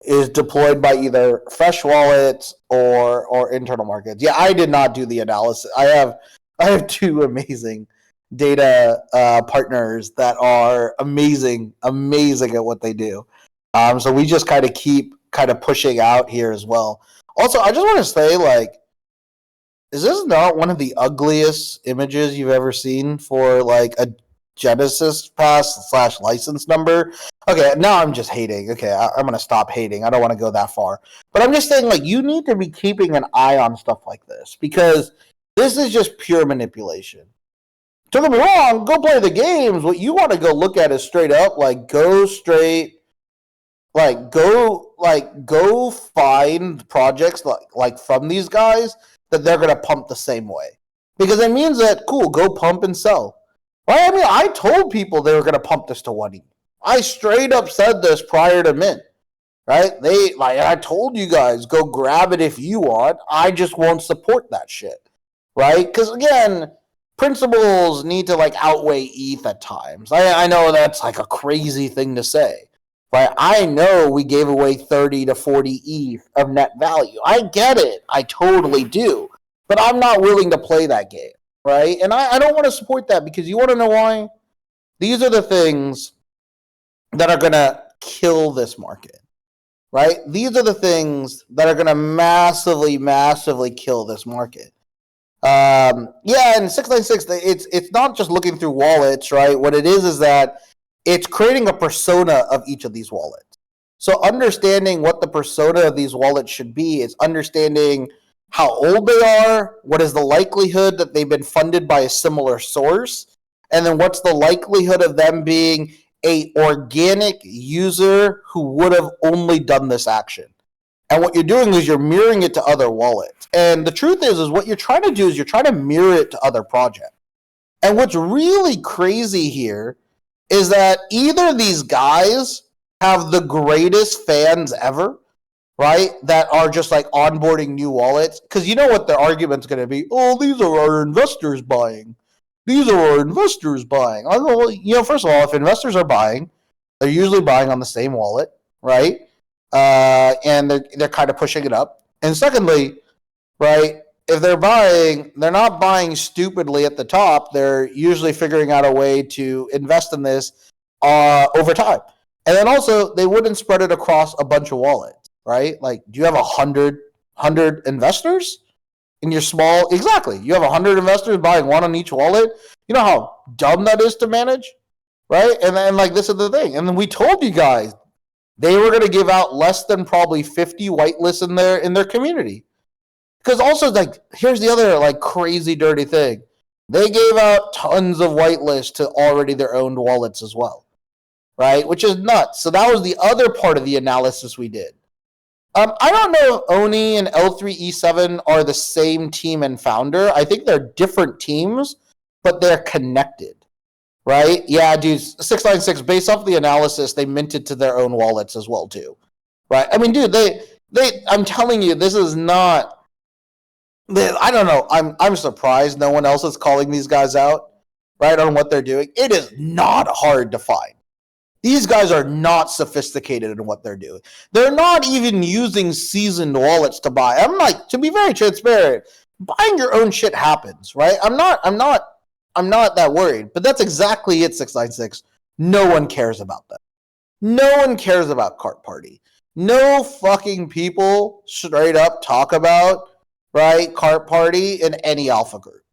is deployed by either fresh wallets or internal markets. Yeah, I did not do the analysis. I have two amazing data partners that are amazing at what they do. So we just kind of keep pushing out here as well. Also, I just want to say, like, is this not one of the ugliest images you've ever seen for like a Genesis pass / license number? Okay, now I'm just hating. Okay, I'm gonna stop hating. I don't want to go that far, but I'm just saying, like, you need to be keeping an eye on stuff like this because this is just pure manipulation. Don't get me wrong, go play the games. What you want to go look at is straight up, like, go find projects like from these guys that they're gonna pump the same way. Because it means that, cool, go pump and sell. Right? I mean, I told people they were gonna pump this to 1E. I straight up said this prior to mint. Right? I told you guys, go grab it if you want. I just won't support that shit. Right? Because again, principles need to like outweigh ETH at times. I know that's like a crazy thing to say, but I know we gave away 30 to 40 ETH of net value. I get it. I totally do. But I'm not willing to play that game, right? And I don't want to support that because you want to know why? These are the things that are going to kill this market, right? These are the things that are going to massively kill this market. Yeah, and 696, it's not just looking through wallets, right? What it is that it's creating a persona of each of these wallets. So understanding what the persona of these wallets should be is understanding how old they are, what is the likelihood that they've been funded by a similar source, and then what's the likelihood of them being a organic user who would have only done this action. And what you're doing is you're mirroring it to other wallets. And the truth is what you're trying to do is you're trying to mirror it to other projects. And what's really crazy here is that either these guys have the greatest fans ever, right, that are just like onboarding new wallets. Because you know what their argument's going to be? Oh, these are our investors buying. These are our investors buying. I go, well, first of all, if investors are buying, they're usually buying on the same wallet, right? And they're kind of pushing it up. And secondly, right, if they're buying, they're not buying stupidly at the top. They're usually figuring out a way to invest in this over time. And then also, they wouldn't spread it across a bunch of wallets, right? Like, do you have 100 investors in your small? Exactly. You have 100 investors buying one on each wallet. You know how dumb that is to manage, right? And then, like, this is the thing. And then we told you guys, they were going to give out less than probably 50 whitelists in their community. Because also, like, here's the other, like, crazy dirty thing. They gave out tons of whitelists to already their owned wallets as well, right? Which is nuts. So that was the other part of the analysis we did. I don't know if Oni and L3E7 are the same team and founder. I think they're different teams, but they're connected, right? Yeah, dude, 696, based off the analysis, they minted to their own wallets as well, too, right? I mean, dude, I'm telling you, this is not. I don't know. I'm surprised no one else is calling these guys out, right, on what they're doing. It is not hard to find. These guys are not sophisticated in what they're doing. They're not even using seasoned wallets to buy. I'm like, to be very transparent, buying your own shit happens, right? I'm not that worried. But that's exactly it, 696. No one cares about that. No one cares about Cart Party. No fucking people straight up talk about, right, Cart Party in any alpha group,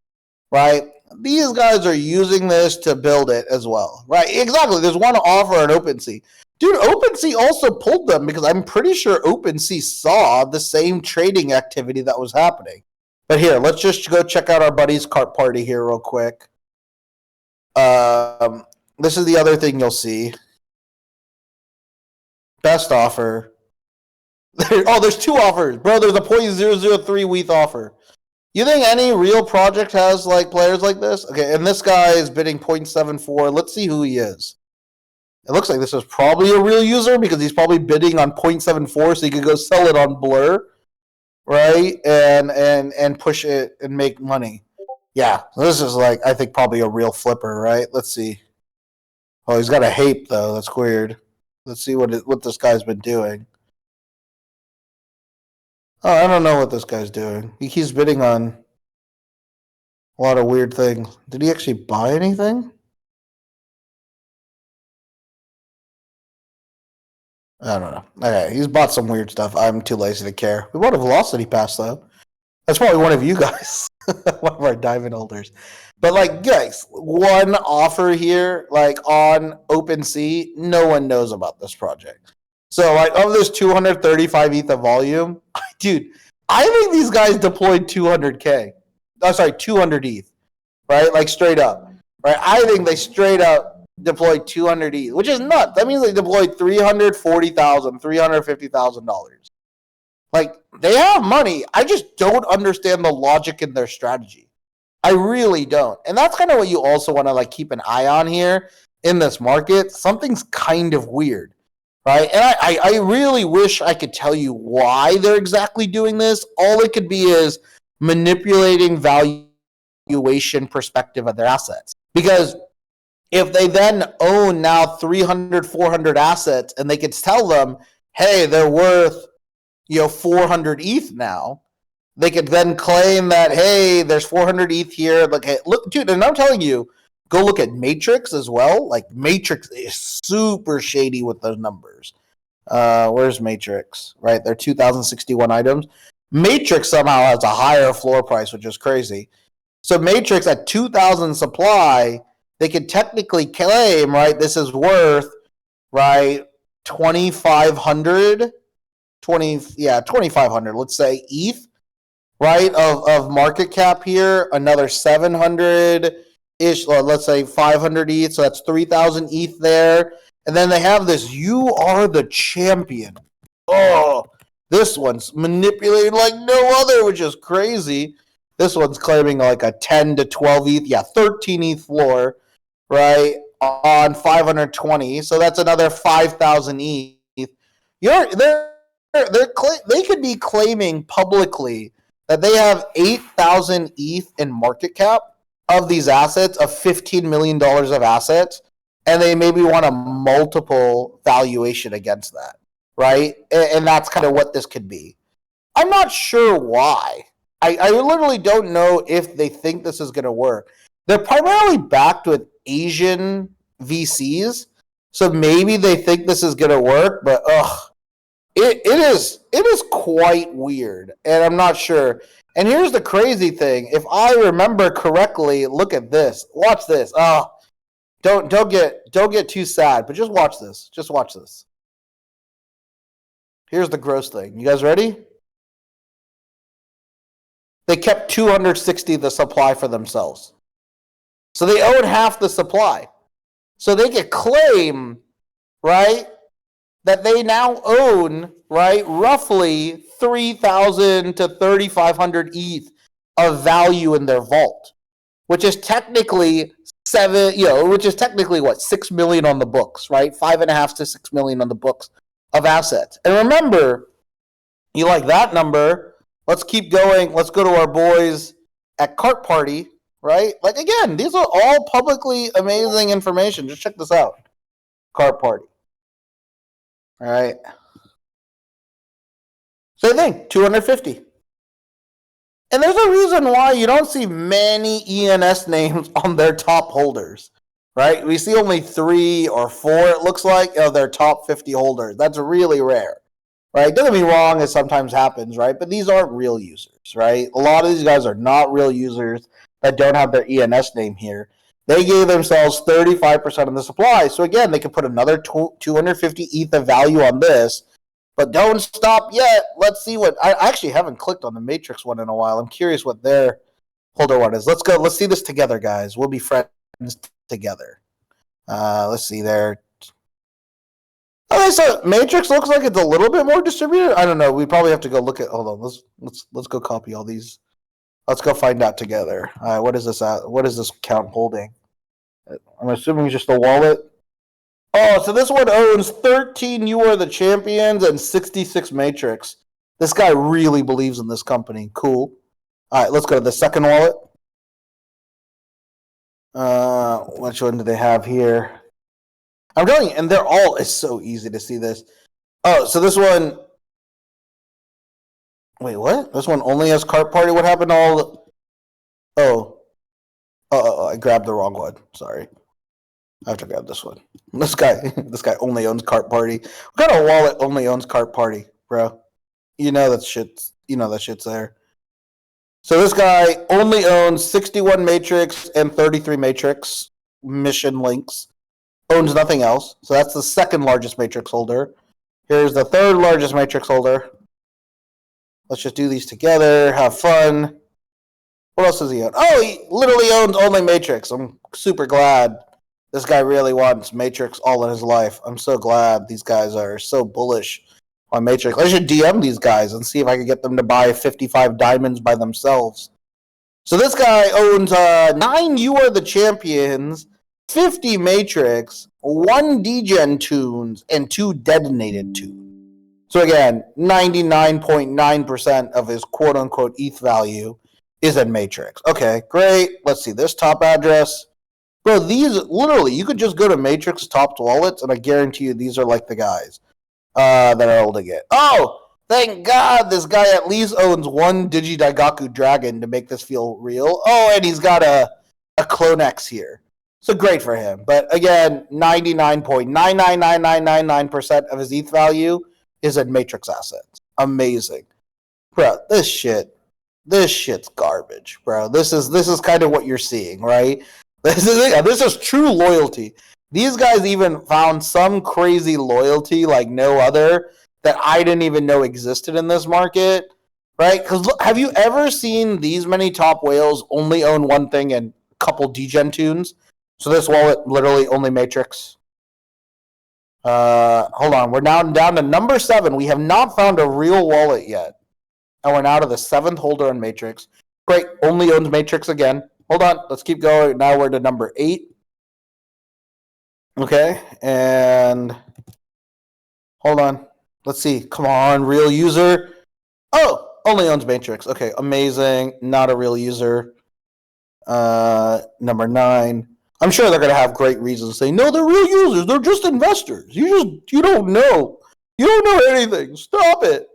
right? These guys are using this to build it as well, right? Exactly. There's one offer on OpenSea. Dude, OpenSea also pulled them because I'm pretty sure OpenSea saw the same trading activity that was happening. But here, let's just go check out our buddy's Cart Party here real quick. This is the other thing you'll see. Best offer. There's two offers. Bro, there's a 0.003 WETH offer. You think any real project has like players like this? Okay, and this guy is bidding 0.74. Let's see who he is. It looks like this is probably a real user because he's probably bidding on 0.74 so he could go sell it on Blur, right? And push it and make money. Yeah, this is like, I think probably a real flipper, right? Let's see. Oh, he's got a HAPE though. That's weird. Let's see what this guy's been doing. Oh, I don't know what this guy's doing. He's bidding on a lot of weird things. Did he actually buy anything? I don't know. Okay, he's bought some weird stuff. I'm too lazy to care. We bought a Velocity Pass, though. That's probably one of you guys. One of our diamond holders. But, like, guys, one offer here, like, on OpenSea, no one knows about this project. So, like, of this 235 ETH of volume, dude, I think these guys deployed 200K. Oh, sorry, 200 ETH, right? Like, straight up, right? I think they straight up deployed 200 ETH, which is nuts. That means they deployed $340,000, $350,000. Like, they have money. I just don't understand the logic in their strategy. I really don't. And that's kind of what you also want to, like, keep an eye on here in this market. Something's kind of weird. Right, and I really wish I could tell you why they're exactly doing this. All it could be is manipulating valuation perspective of their assets. Because if they then own now 300, 400 assets, and they could tell them, hey, they're worth 400 ETH now, they could then claim that, hey, there's 400 ETH here. Look, dude, and I'm telling you, go look at Matrix as well. Like, Matrix is super shady with those numbers. Where's Matrix? Right, they're 2,061 items. Matrix somehow has a higher floor price, which is crazy. So Matrix at 2,000 supply, they could technically claim, right, this is worth, right, 2,500, 2,500, let's say, ETH, right, of market cap here. Another 700-ish, let's say 500 ETH, so that's 3,000 ETH there. And then they have this, you are the champion. Oh, this one's manipulated like no other, which is crazy. This one's claiming like a 10 to 12 ETH, 13 ETH floor, right, on 520. So that's another 5,000 ETH. They could be claiming publicly that they have 8,000 ETH in market cap of these assets, of $15 million of assets, and they maybe want a multiple valuation against that, right? And that's kind of what this could be. I'm not sure why. I literally don't know if they think this is going to work. They're primarily backed with Asian VCs, so maybe they think this is going to work, but it is quite weird, and I'm not sure. And here's the crazy thing: if I remember correctly, look at this. Watch this. Don't get too sad, but just watch this. Just watch this. Here's the gross thing. You guys ready? They kept 260 the supply for themselves. So they own half the supply. So they could claim, right, that they now own, right, roughly 3,000 to 3,500 ETH of value in their vault, which is technically which is technically what, 6 million on the books, right? 5.5 to 6 million on the books of assets. And remember, you like that number? Let's keep going. Let's go to our boys at Cart Party, right? Like, again, these are all publicly amazing information. Just check this out. Cart Party. All right. Same thing, 250. And there's a reason why you don't see many ENS names on their top holders, right? We see only 3 or 4, it looks like, of their top 50 holders. That's really rare, right? Don't get me wrong, it sometimes happens, right? But these aren't real users, right? A lot of these guys are not real users that don't have their ENS name here. They gave themselves 35% of the supply. So again, they could put another 250 ETH of value on this. But don't stop yet. Let's see what... I actually haven't clicked on the Matrix one in a while. I'm curious what their holder one is. Let's go. Let's see this together, guys. We'll be friends together. Let's see there. Okay, so Matrix looks like it's a little bit more distributed. I don't know. We probably have to go look at... Hold on. Let's go copy all these. Let's go find out together. All right, what is this at? What is this account holding? I'm assuming just the wallet. Oh, so this one owns 13 You Are the Champions and 66 Matrix. This guy really believes in this company. Cool. All right, let's go to the second wallet. Which one do they have here? I'm telling you, and they're all... It's so easy to see this. Oh, so this one... Wait, what? This one only has Cart Party? What happened to all the... Oh, I grabbed the wrong one. Sorry. I have to grab this one. This guy only owns Cart Party. What kind of wallet only owns Cart Party, bro? You know that shit's there. So this guy only owns 61 Matrix and 33 Matrix mission links. Owns nothing else. So that's the second largest Matrix holder. Here's the third largest Matrix holder. Let's just do these together. Have fun. What else does he own? Oh, he literally owns only Matrix. I'm super glad. This guy really wants Matrix all in his life. I'm so glad these guys are so bullish on Matrix. I should DM these guys and see if I can get them to buy 55 diamonds by themselves. So this guy owns 9 You Are the Champions, 50 Matrix, 1 Degen tunes, and 2 detonated tunes. So again, 99.9% of his quote-unquote ETH value is in Matrix. Okay, great. Let's see this top address. Bro, these, literally, you could just go to Matrix top wallets, and I guarantee you these are like the guys that are holding it. Oh, thank God this guy at least owns 1 Digidaigaku Dragon to make this feel real. Oh, and he's got a Clonex here. So great for him. But again, 99.999999% of his ETH value is in Matrix assets. Amazing. Bro, this shit's garbage, bro. This is kind of what you're seeing, right? This is true loyalty. These guys even found some crazy loyalty like no other that I didn't even know existed in this market, right? Because have you ever seen these many top whales only own one thing and a couple degen tunes? So this wallet literally only Matrix. Hold on. We're now down to number 7. We have not found a real wallet yet. And we're now to the 7th holder in Matrix. Great. Only owns Matrix again. Hold on. Let's keep going. Now we're to number 8. Okay. And hold on. Let's see. Come on. Real user. Oh, only owns Matrix. Okay. Amazing. Not a real user. Number 9. I'm sure they're going to have great reasons to say, no, they're real users. They're just investors. You don't know. You don't know anything. Stop it.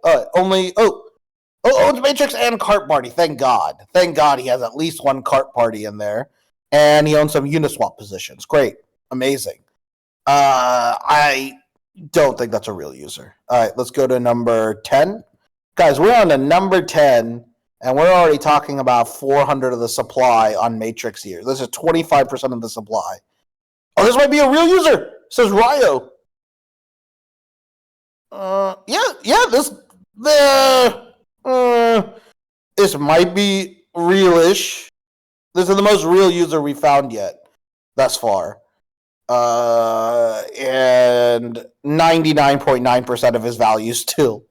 Owns Matrix and Cart Party. Thank God. Thank God he has at least one Cart Party in there. And he owns some Uniswap positions. Great. Amazing. I don't think that's a real user. All right, let's go to number 10. Guys, we're on to number 10, and we're already talking about 400 of the supply on Matrix here. This is 25% of the supply. Oh, this might be a real user. It says Ryo. This might be realish. This is the most real user we found yet thus far. And 99.9% of his value still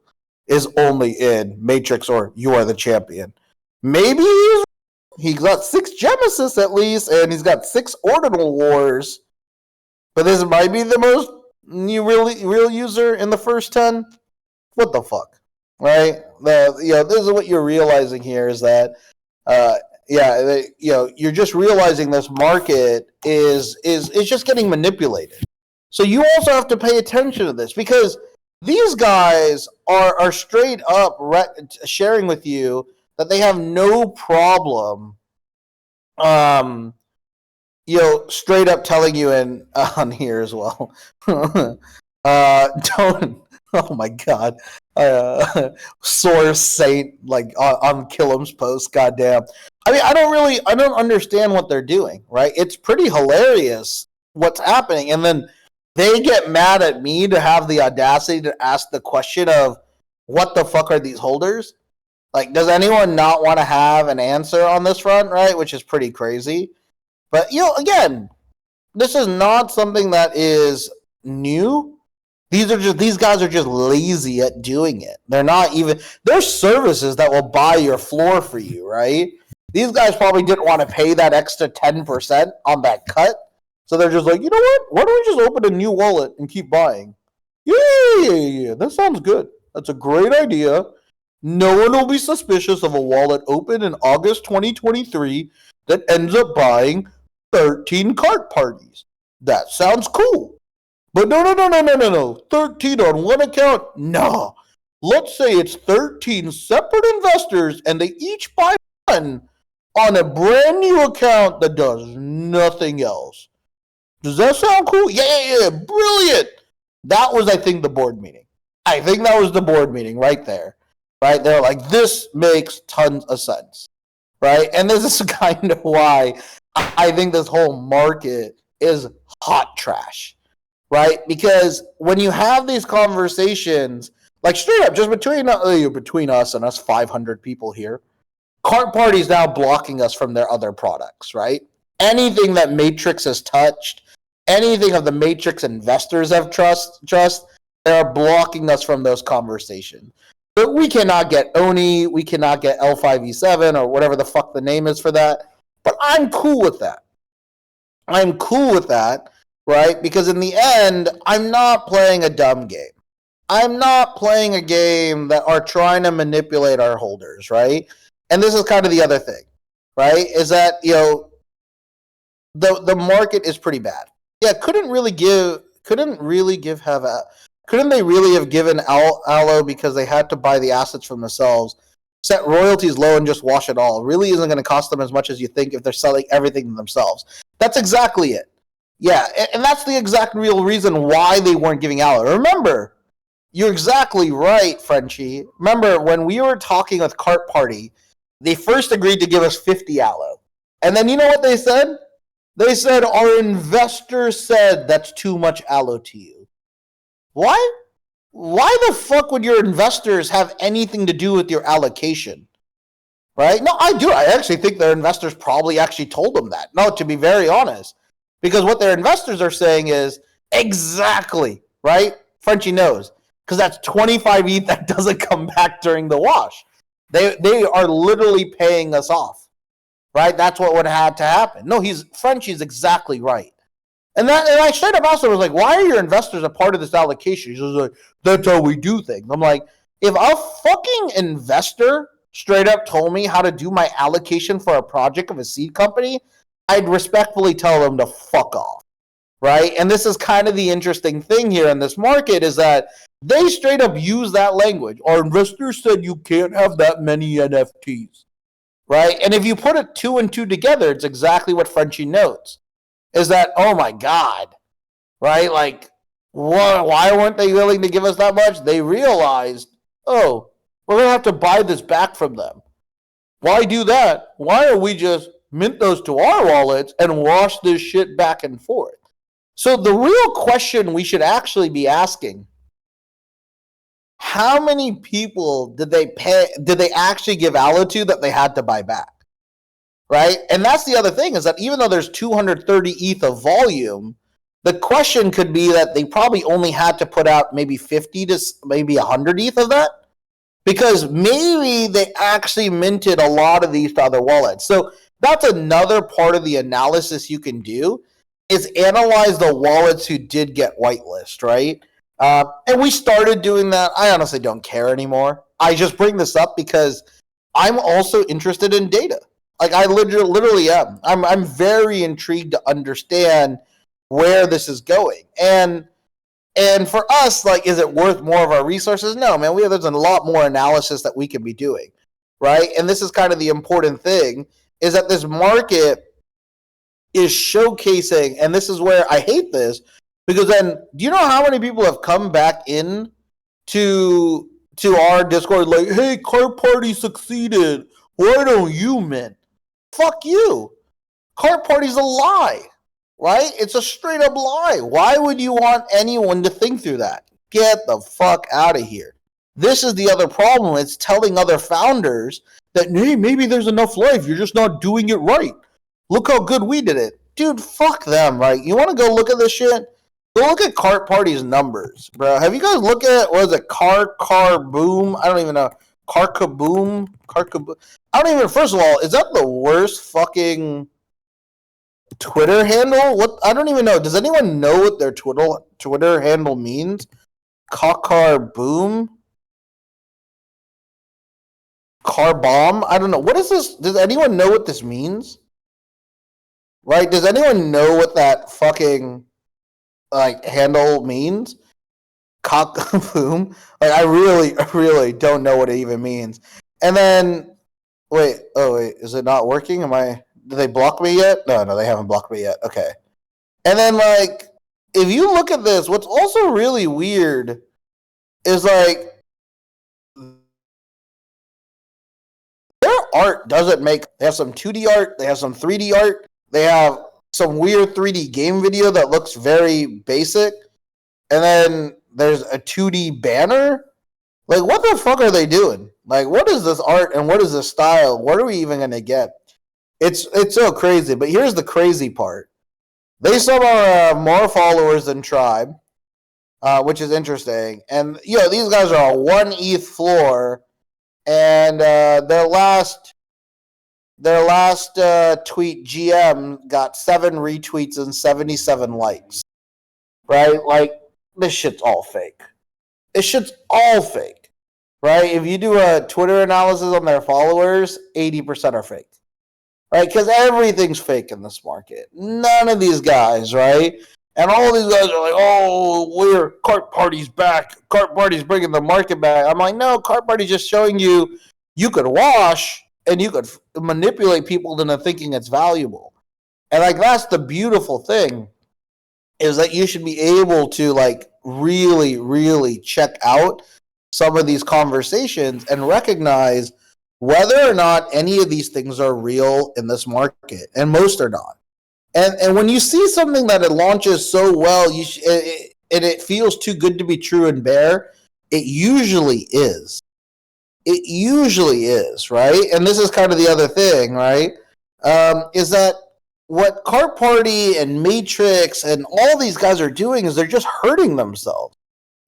is only in Matrix or You Are the Champion. Maybe he's got 6 Genesis at least, and he's got 6 Ordinal Wars. But this might be the most real user in the first 10. What the fuck, right? This is what you're realizing here is that, you're just realizing this market is just getting manipulated. So you also have to pay attention to this because these guys are straight up sharing with you that they have no problem, straight up telling you on here as well. Don't. Oh my god. Source Saint on Killam's post. Goddamn. I mean, I don't understand what they're doing. Right? It's pretty hilarious what's happening, and then they get mad at me to have the audacity to ask the question of what the fuck are these holders? Like, does anyone not want to have an answer on this front? Right? Which is pretty crazy. But again, this is not something that is new. These guys are just lazy at doing it. They're not even. There's services that will buy your floor for you, right? These guys probably didn't want to pay that extra 10% on that cut, so they're just like, you know what? Why don't we just open a new wallet and keep buying? Yeah. That sounds good. That's a great idea. No one will be suspicious of a wallet open in August 2023 that ends up buying 13 cart parties. That sounds cool. But no. 13 on one account? No. Let's say it's 13 separate investors and they each buy one on a brand new account that does nothing else. Does that sound cool? Yeah. Brilliant. That was, I think, the board meeting. I think that was the board meeting right there. Right? They're like, this makes tons of sense. Right? And this is kind of why I think this whole market is hot trash. Right? Because when you have these conversations, like straight up, just between us and us 500 people here, Cart Party's now blocking us from their other products, right? Anything that Matrix has touched, anything of the Matrix investors have trust, they're blocking us from those conversations. But we cannot get Oni, we cannot get L5E7 or whatever the fuck the name is for that. But I'm cool with that. Right? Because in the end, I'm not playing a dumb game. I'm not playing a game that are trying to manipulate our holders, right? And this is kind of the other thing, right? Is that, the market is pretty bad. Yeah, couldn't they really have given Allo because they had to buy the assets from themselves, set royalties low and just wash it all? It really isn't going to cost them as much as you think if they're selling everything themselves. That's exactly it. Yeah, and that's the exact real reason why they weren't giving Allo. Remember, you're exactly right, Frenchie. Remember, when we were talking with Cart Party, they first agreed to give us 50 Allo. And then you know what they said? They said, our investors said that's too much Allo to you. Why? Why the fuck would your investors have anything to do with your allocation? Right? No, I do. I actually think their investors probably actually told them that. No, to be very honest. Because what their investors are saying is, exactly, right? Frenchie knows. Because that's 25 ETH that doesn't come back during the wash. They are literally paying us off. Right? That's what would have had to happen. No, Frenchie's exactly right. And I straight up asked him, I was like, why are your investors a part of this allocation? He's like, that's how we do things. I'm like, if a fucking investor straight up told me how to do my allocation for a project of a seed company, I'd respectfully tell them to fuck off. Right? And this is kind of the interesting thing here in this market is that they straight up use that language. Our investors said you can't have that many NFTs. Right? And if you put it 2 and 2 together, it's exactly what Frenchie notes. Is that, oh my God, right? Like, why weren't they willing to give us that much? They realized, oh, we're going to have to buy this back from them. Why do that? Why don't we just mint those to our wallets and wash this shit back and forth? So the real question we should actually be asking, how many people did they actually give Allo to that they had to buy back? right? And that's the other thing, is that even though there's 230 ETH of volume, the question could be that they probably only had to put out maybe 50 to maybe 100 ETH of that, because maybe they actually minted a lot of these to other wallets. So that's another part of the analysis you can do, is analyze the wallets who did get whitelist, right? And we started doing that. I honestly don't care anymore. I just bring this up because I'm also interested in data. Like, I literally am. I'm very intrigued to understand where this is going. And for us, like, is it worth more of our resources? No, man. There's a lot more analysis that we can be doing, right? And this is kind of the important thing, is that this market is showcasing, and this is where I hate this, because then, do you know how many people have come back in to our Discord like, hey, Cart Party succeeded, why don't you mint? Fuck you. Cart Party's a lie, right? It's a straight up lie. Why would you want anyone to think through that? Get the fuck out of here. This is the other problem. It's telling other founders that, hey, maybe there's enough life, you're just not doing it right. Look how good we did it. Dude, fuck them, right? You want to go look at this shit? Go look at Cart Party's numbers, bro. Have you guys looked at, what is it, Car Boom? I don't even know. Car Kaboom? I don't even, first of all, is that the worst fucking Twitter handle? What? I don't even know. Does anyone know what their Twitter handle means? Car Boom? Car Bomb? I don't know. What is this? Does anyone know what this means? Right? Does anyone know what that fucking handle means? Cock boom. Like, I really don't know what it even means. And then wait, is it not working? Did they block me yet? No, they haven't blocked me yet. Okay. And then, like, if you look at this, what's also really weird is, like, their art doesn't make. They have some 2D art, they have some 3D art, they have some weird 3D game video that looks very basic, and then there's a 2D banner. Like, what the fuck are they doing? Like, what is this art and what is this style? What are we even gonna get? It's so crazy. But here's the crazy part: they somehow have more followers than Tribe, which is interesting. And these guys are a 1 ETH floor, and their last tweet, GM, got 7 retweets and 77 likes. Right? Like, this shit's all fake. Right? If you do a Twitter analysis on their followers, 80% are fake. Right? Because everything's fake in this market. None of these guys, right? And all these guys are like, oh, Cart Party's back. Cart Party's bringing the market back. I'm like, no, Cart Party's just showing you could wash and you could manipulate people into thinking it's valuable. And, like, that's the beautiful thing, is that you should be able to, like, really, really check out some of these conversations and recognize whether or not any of these things are real in this market. And most are not. And when you see something that it launches so well, and it feels too good to be true and bear, it usually is. It usually is, right? And this is kind of the other thing, right? Is that what Cart Party and Matrix and all these guys are doing is they're just hurting themselves.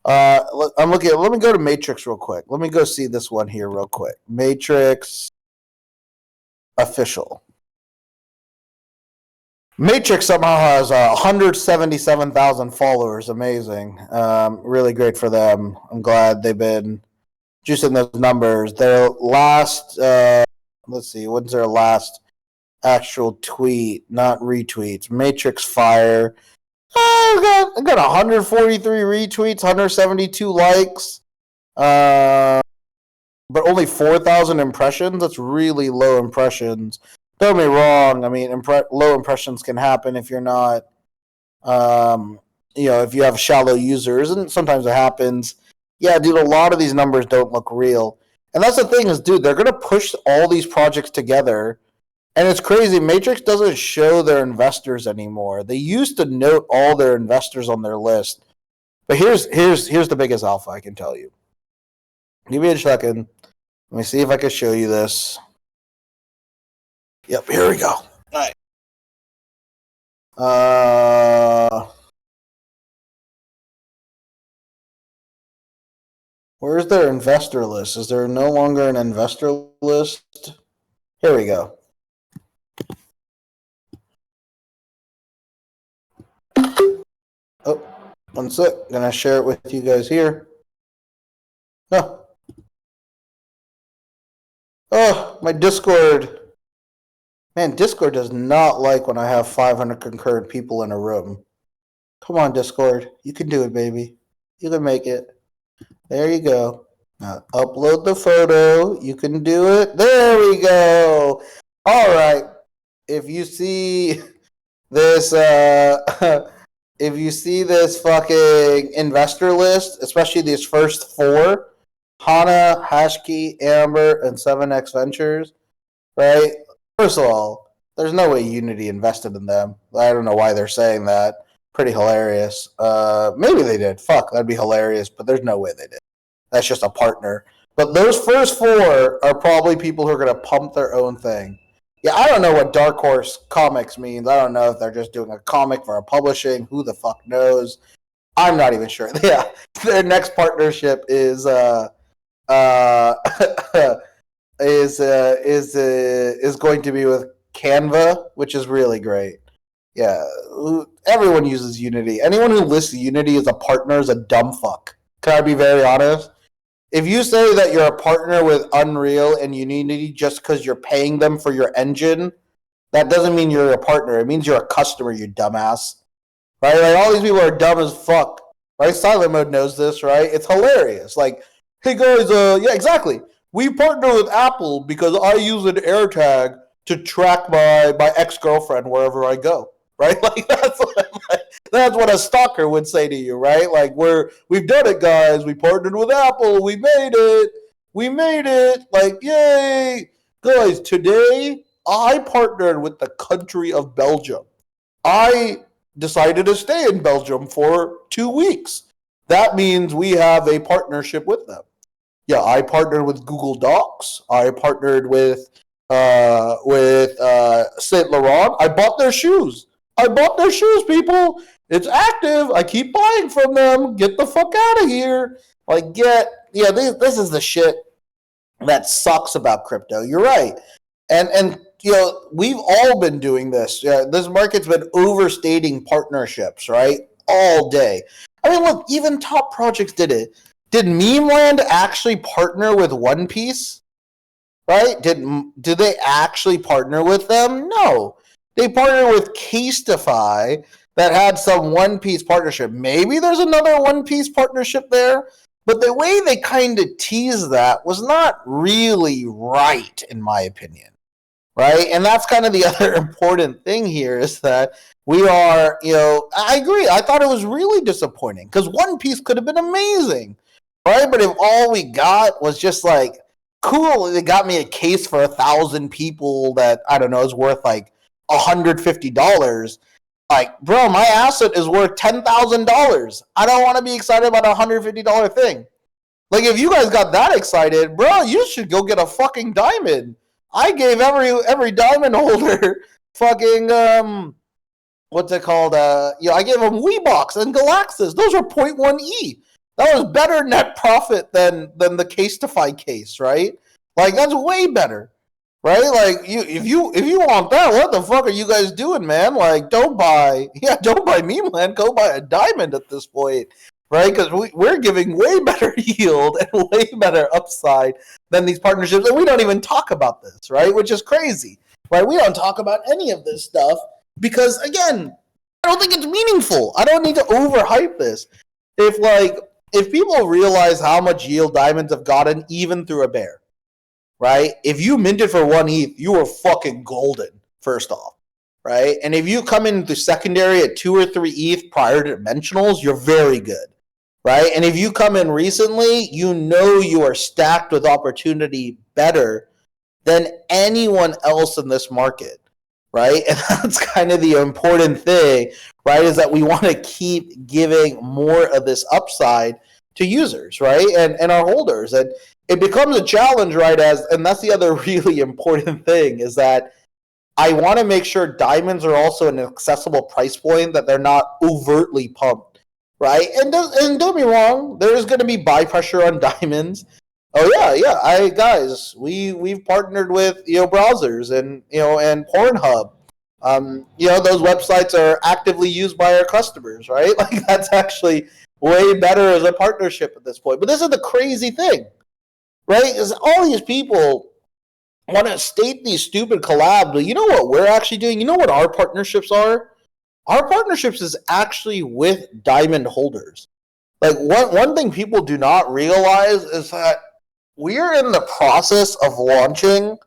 I'm looking at, let me go to Matrix real quick. Let me go see this one here real quick. Matrix official. Matrix somehow has 177,000 followers. Amazing. Really great for them. I'm glad they've been juicing those numbers. Their last, let's see, when's their last actual tweet? Not retweets. Matrix Fire. I got 143 retweets, 172 likes, but only 4,000 impressions. That's really low impressions. Don't get me wrong. I mean, low impressions can happen if you're not, if you have shallow users, and sometimes it happens. Yeah, dude, a lot of these numbers don't look real. And that's the thing is, dude, they're going to push all these projects together. And it's crazy. Matrix doesn't show their investors anymore. They used to note all their investors on their list. But here's the biggest alpha I can tell you. Give me a second. Let me see if I can show you this. Yep, here we go. All right. Where's their investor list? Is there no longer an investor list? Here we go. Oh, one sec. Gonna share it with you guys here. No. Oh, my Discord. Man, Discord does not like when I have 500 concurrent people in a room. Come on, Discord. You can do it, baby. You can make it. There you go. Now, upload the photo. You can do it. There we go. All right. If you see this, if you see this fucking investor list, especially these first four, Hana, Hashkey, Amber, and 7X Ventures, right? First of all, there's no way Unity invested in them. I don't know why they're saying that. Pretty hilarious. Maybe they did. Fuck, that'd be hilarious, but there's no way they did. That's just a partner. But those first four are probably people who are going to pump their own thing. Yeah, I don't know what Dark Horse Comics means. I don't know if they're just doing a comic for a publishing. Who the fuck knows? I'm not even sure. Yeah, their next partnership is is going to be with Canva, which is really great. Yeah, everyone uses Unity. Anyone who lists Unity as a partner is a dumb fuck. Can I be very honest? If you say that you're a partner with Unreal and Unity just because you're paying them for your engine, that doesn't mean you're a partner. It means you're a customer, you dumbass. Right? Like, all these people are dumb as fuck. Right? Silent Mode knows this, right? It's hilarious. Like, hey guys, yeah, exactly. We partner with Apple because I use an AirTag to track my ex-girlfriend wherever I go. Right? Like, that's what a stalker would say to you, right? Like, we've done it, guys. We partnered with Apple. We made it. Like, yay. Guys, today I partnered with the country of Belgium. I decided to stay in Belgium for 2 weeks. That means we have a partnership with them. Yeah, I partnered with Google Docs. I partnered with Saint Laurent. I bought their shoes. People. It's active. I keep buying from them. Get the fuck out of here. Like, this is the shit that sucks about crypto. You're right. And we've all been doing this. This market's been overstating partnerships, right? All day. I mean, look, even top projects did it. Did Memeland actually partner with One Piece? Right? Did they actually partner with them? No. They partnered with Casetify that had some One Piece partnership. Maybe there's another One Piece partnership there, but the way they kind of teased that was not really right, in my opinion. Right? And that's kind of the other important thing here is that we are, I agree. I thought it was really disappointing because One Piece could have been amazing. Right? But if all we got was just like, cool, they got me a case for 1,000 people that, I don't know, is worth like $150. Like, bro, my asset is worth $10,000. I don't want to be excited about a $150 thing. Like, if you guys got that excited, bro, you should go get a fucking diamond. I gave every diamond holder fucking what's it called? I gave them Weebox and Galaxus. Those are 0.1 E. That was better net profit than the Casetify case, right? Like, that's way better. Right? Like, if you want that, what the fuck are you guys doing, man? Like, don't buy Memeland, go buy a diamond at this point. Right? Because we're giving way better yield and way better upside than these partnerships. And we don't even talk about this, right? Which is crazy. Right? We don't talk about any of this stuff because, again, I don't think it's meaningful. I don't need to overhype this. If people realize how much yield diamonds have gotten even through a bear, right? If you minted for 1 ETH, you were fucking golden, first off, right? And if you come into secondary at 2 or 3 ETH prior to dimensionals, you're very good, right? And if you come in recently, you are stacked with opportunity better than anyone else in this market, right? And that's kind of the important thing, right? Is that we want to keep giving more of this upside to users, right? And our holders. And it becomes a challenge, right? And that's the other really important thing is that I want to make sure diamonds are also an accessible price point, that they're not overtly pumped, right? And don't be wrong, there's going to be buy pressure on diamonds. Oh yeah. We've partnered with browsers and and Pornhub. Those websites are actively used by our customers, right? Like that's actually way better as a partnership at this point. But this is the crazy thing, right? Is all these people want to state these stupid collabs, but you know what we're actually doing? You know what our partnerships are? Our partnerships is actually with diamond holders. Like one thing people do not realize is that we are in the process of launching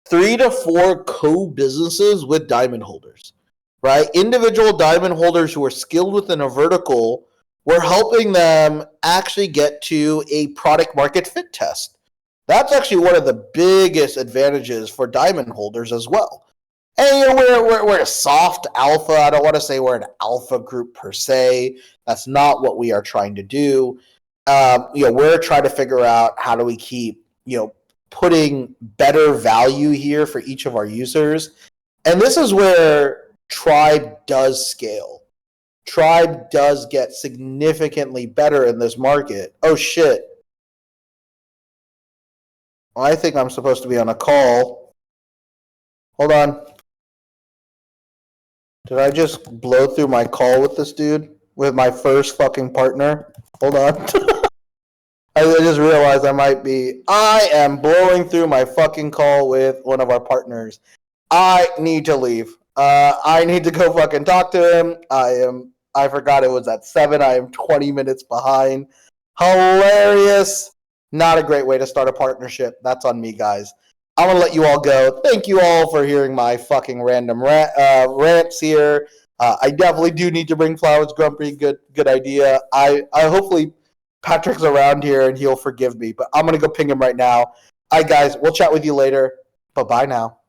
3 to 4 co-businesses with diamond holders, right? Individual diamond holders who are skilled within a vertical, we're helping them actually get to a product market fit test. That's actually one of the biggest advantages for diamond holders as well. And we're a soft alpha. I don't want to say we're an alpha group per se. That's not what we are trying to do. We're trying to figure out how do we keep putting better value here for each of our users. And this is where Tribe does scale. Tribe does get significantly better in this market. Oh shit. I think I'm supposed to be on a call. Hold on. Did I just blow through my call with this dude? With my first fucking partner? Hold on. I just realized I am blowing through my fucking call with one of our partners. I need to leave. I need to go fucking talk to him. I forgot it was at 7. I am 20 minutes behind. Hilarious. Not a great way to start a partnership. That's on me, guys. I'm going to let you all go. Thank you all for hearing my fucking random rants here. I definitely do need to bring Flowers Grumpy. Good idea. I hopefully Patrick's around here and he'll forgive me, but I'm going to go ping him right now. All right, guys, we'll chat with you later. Bye-bye now.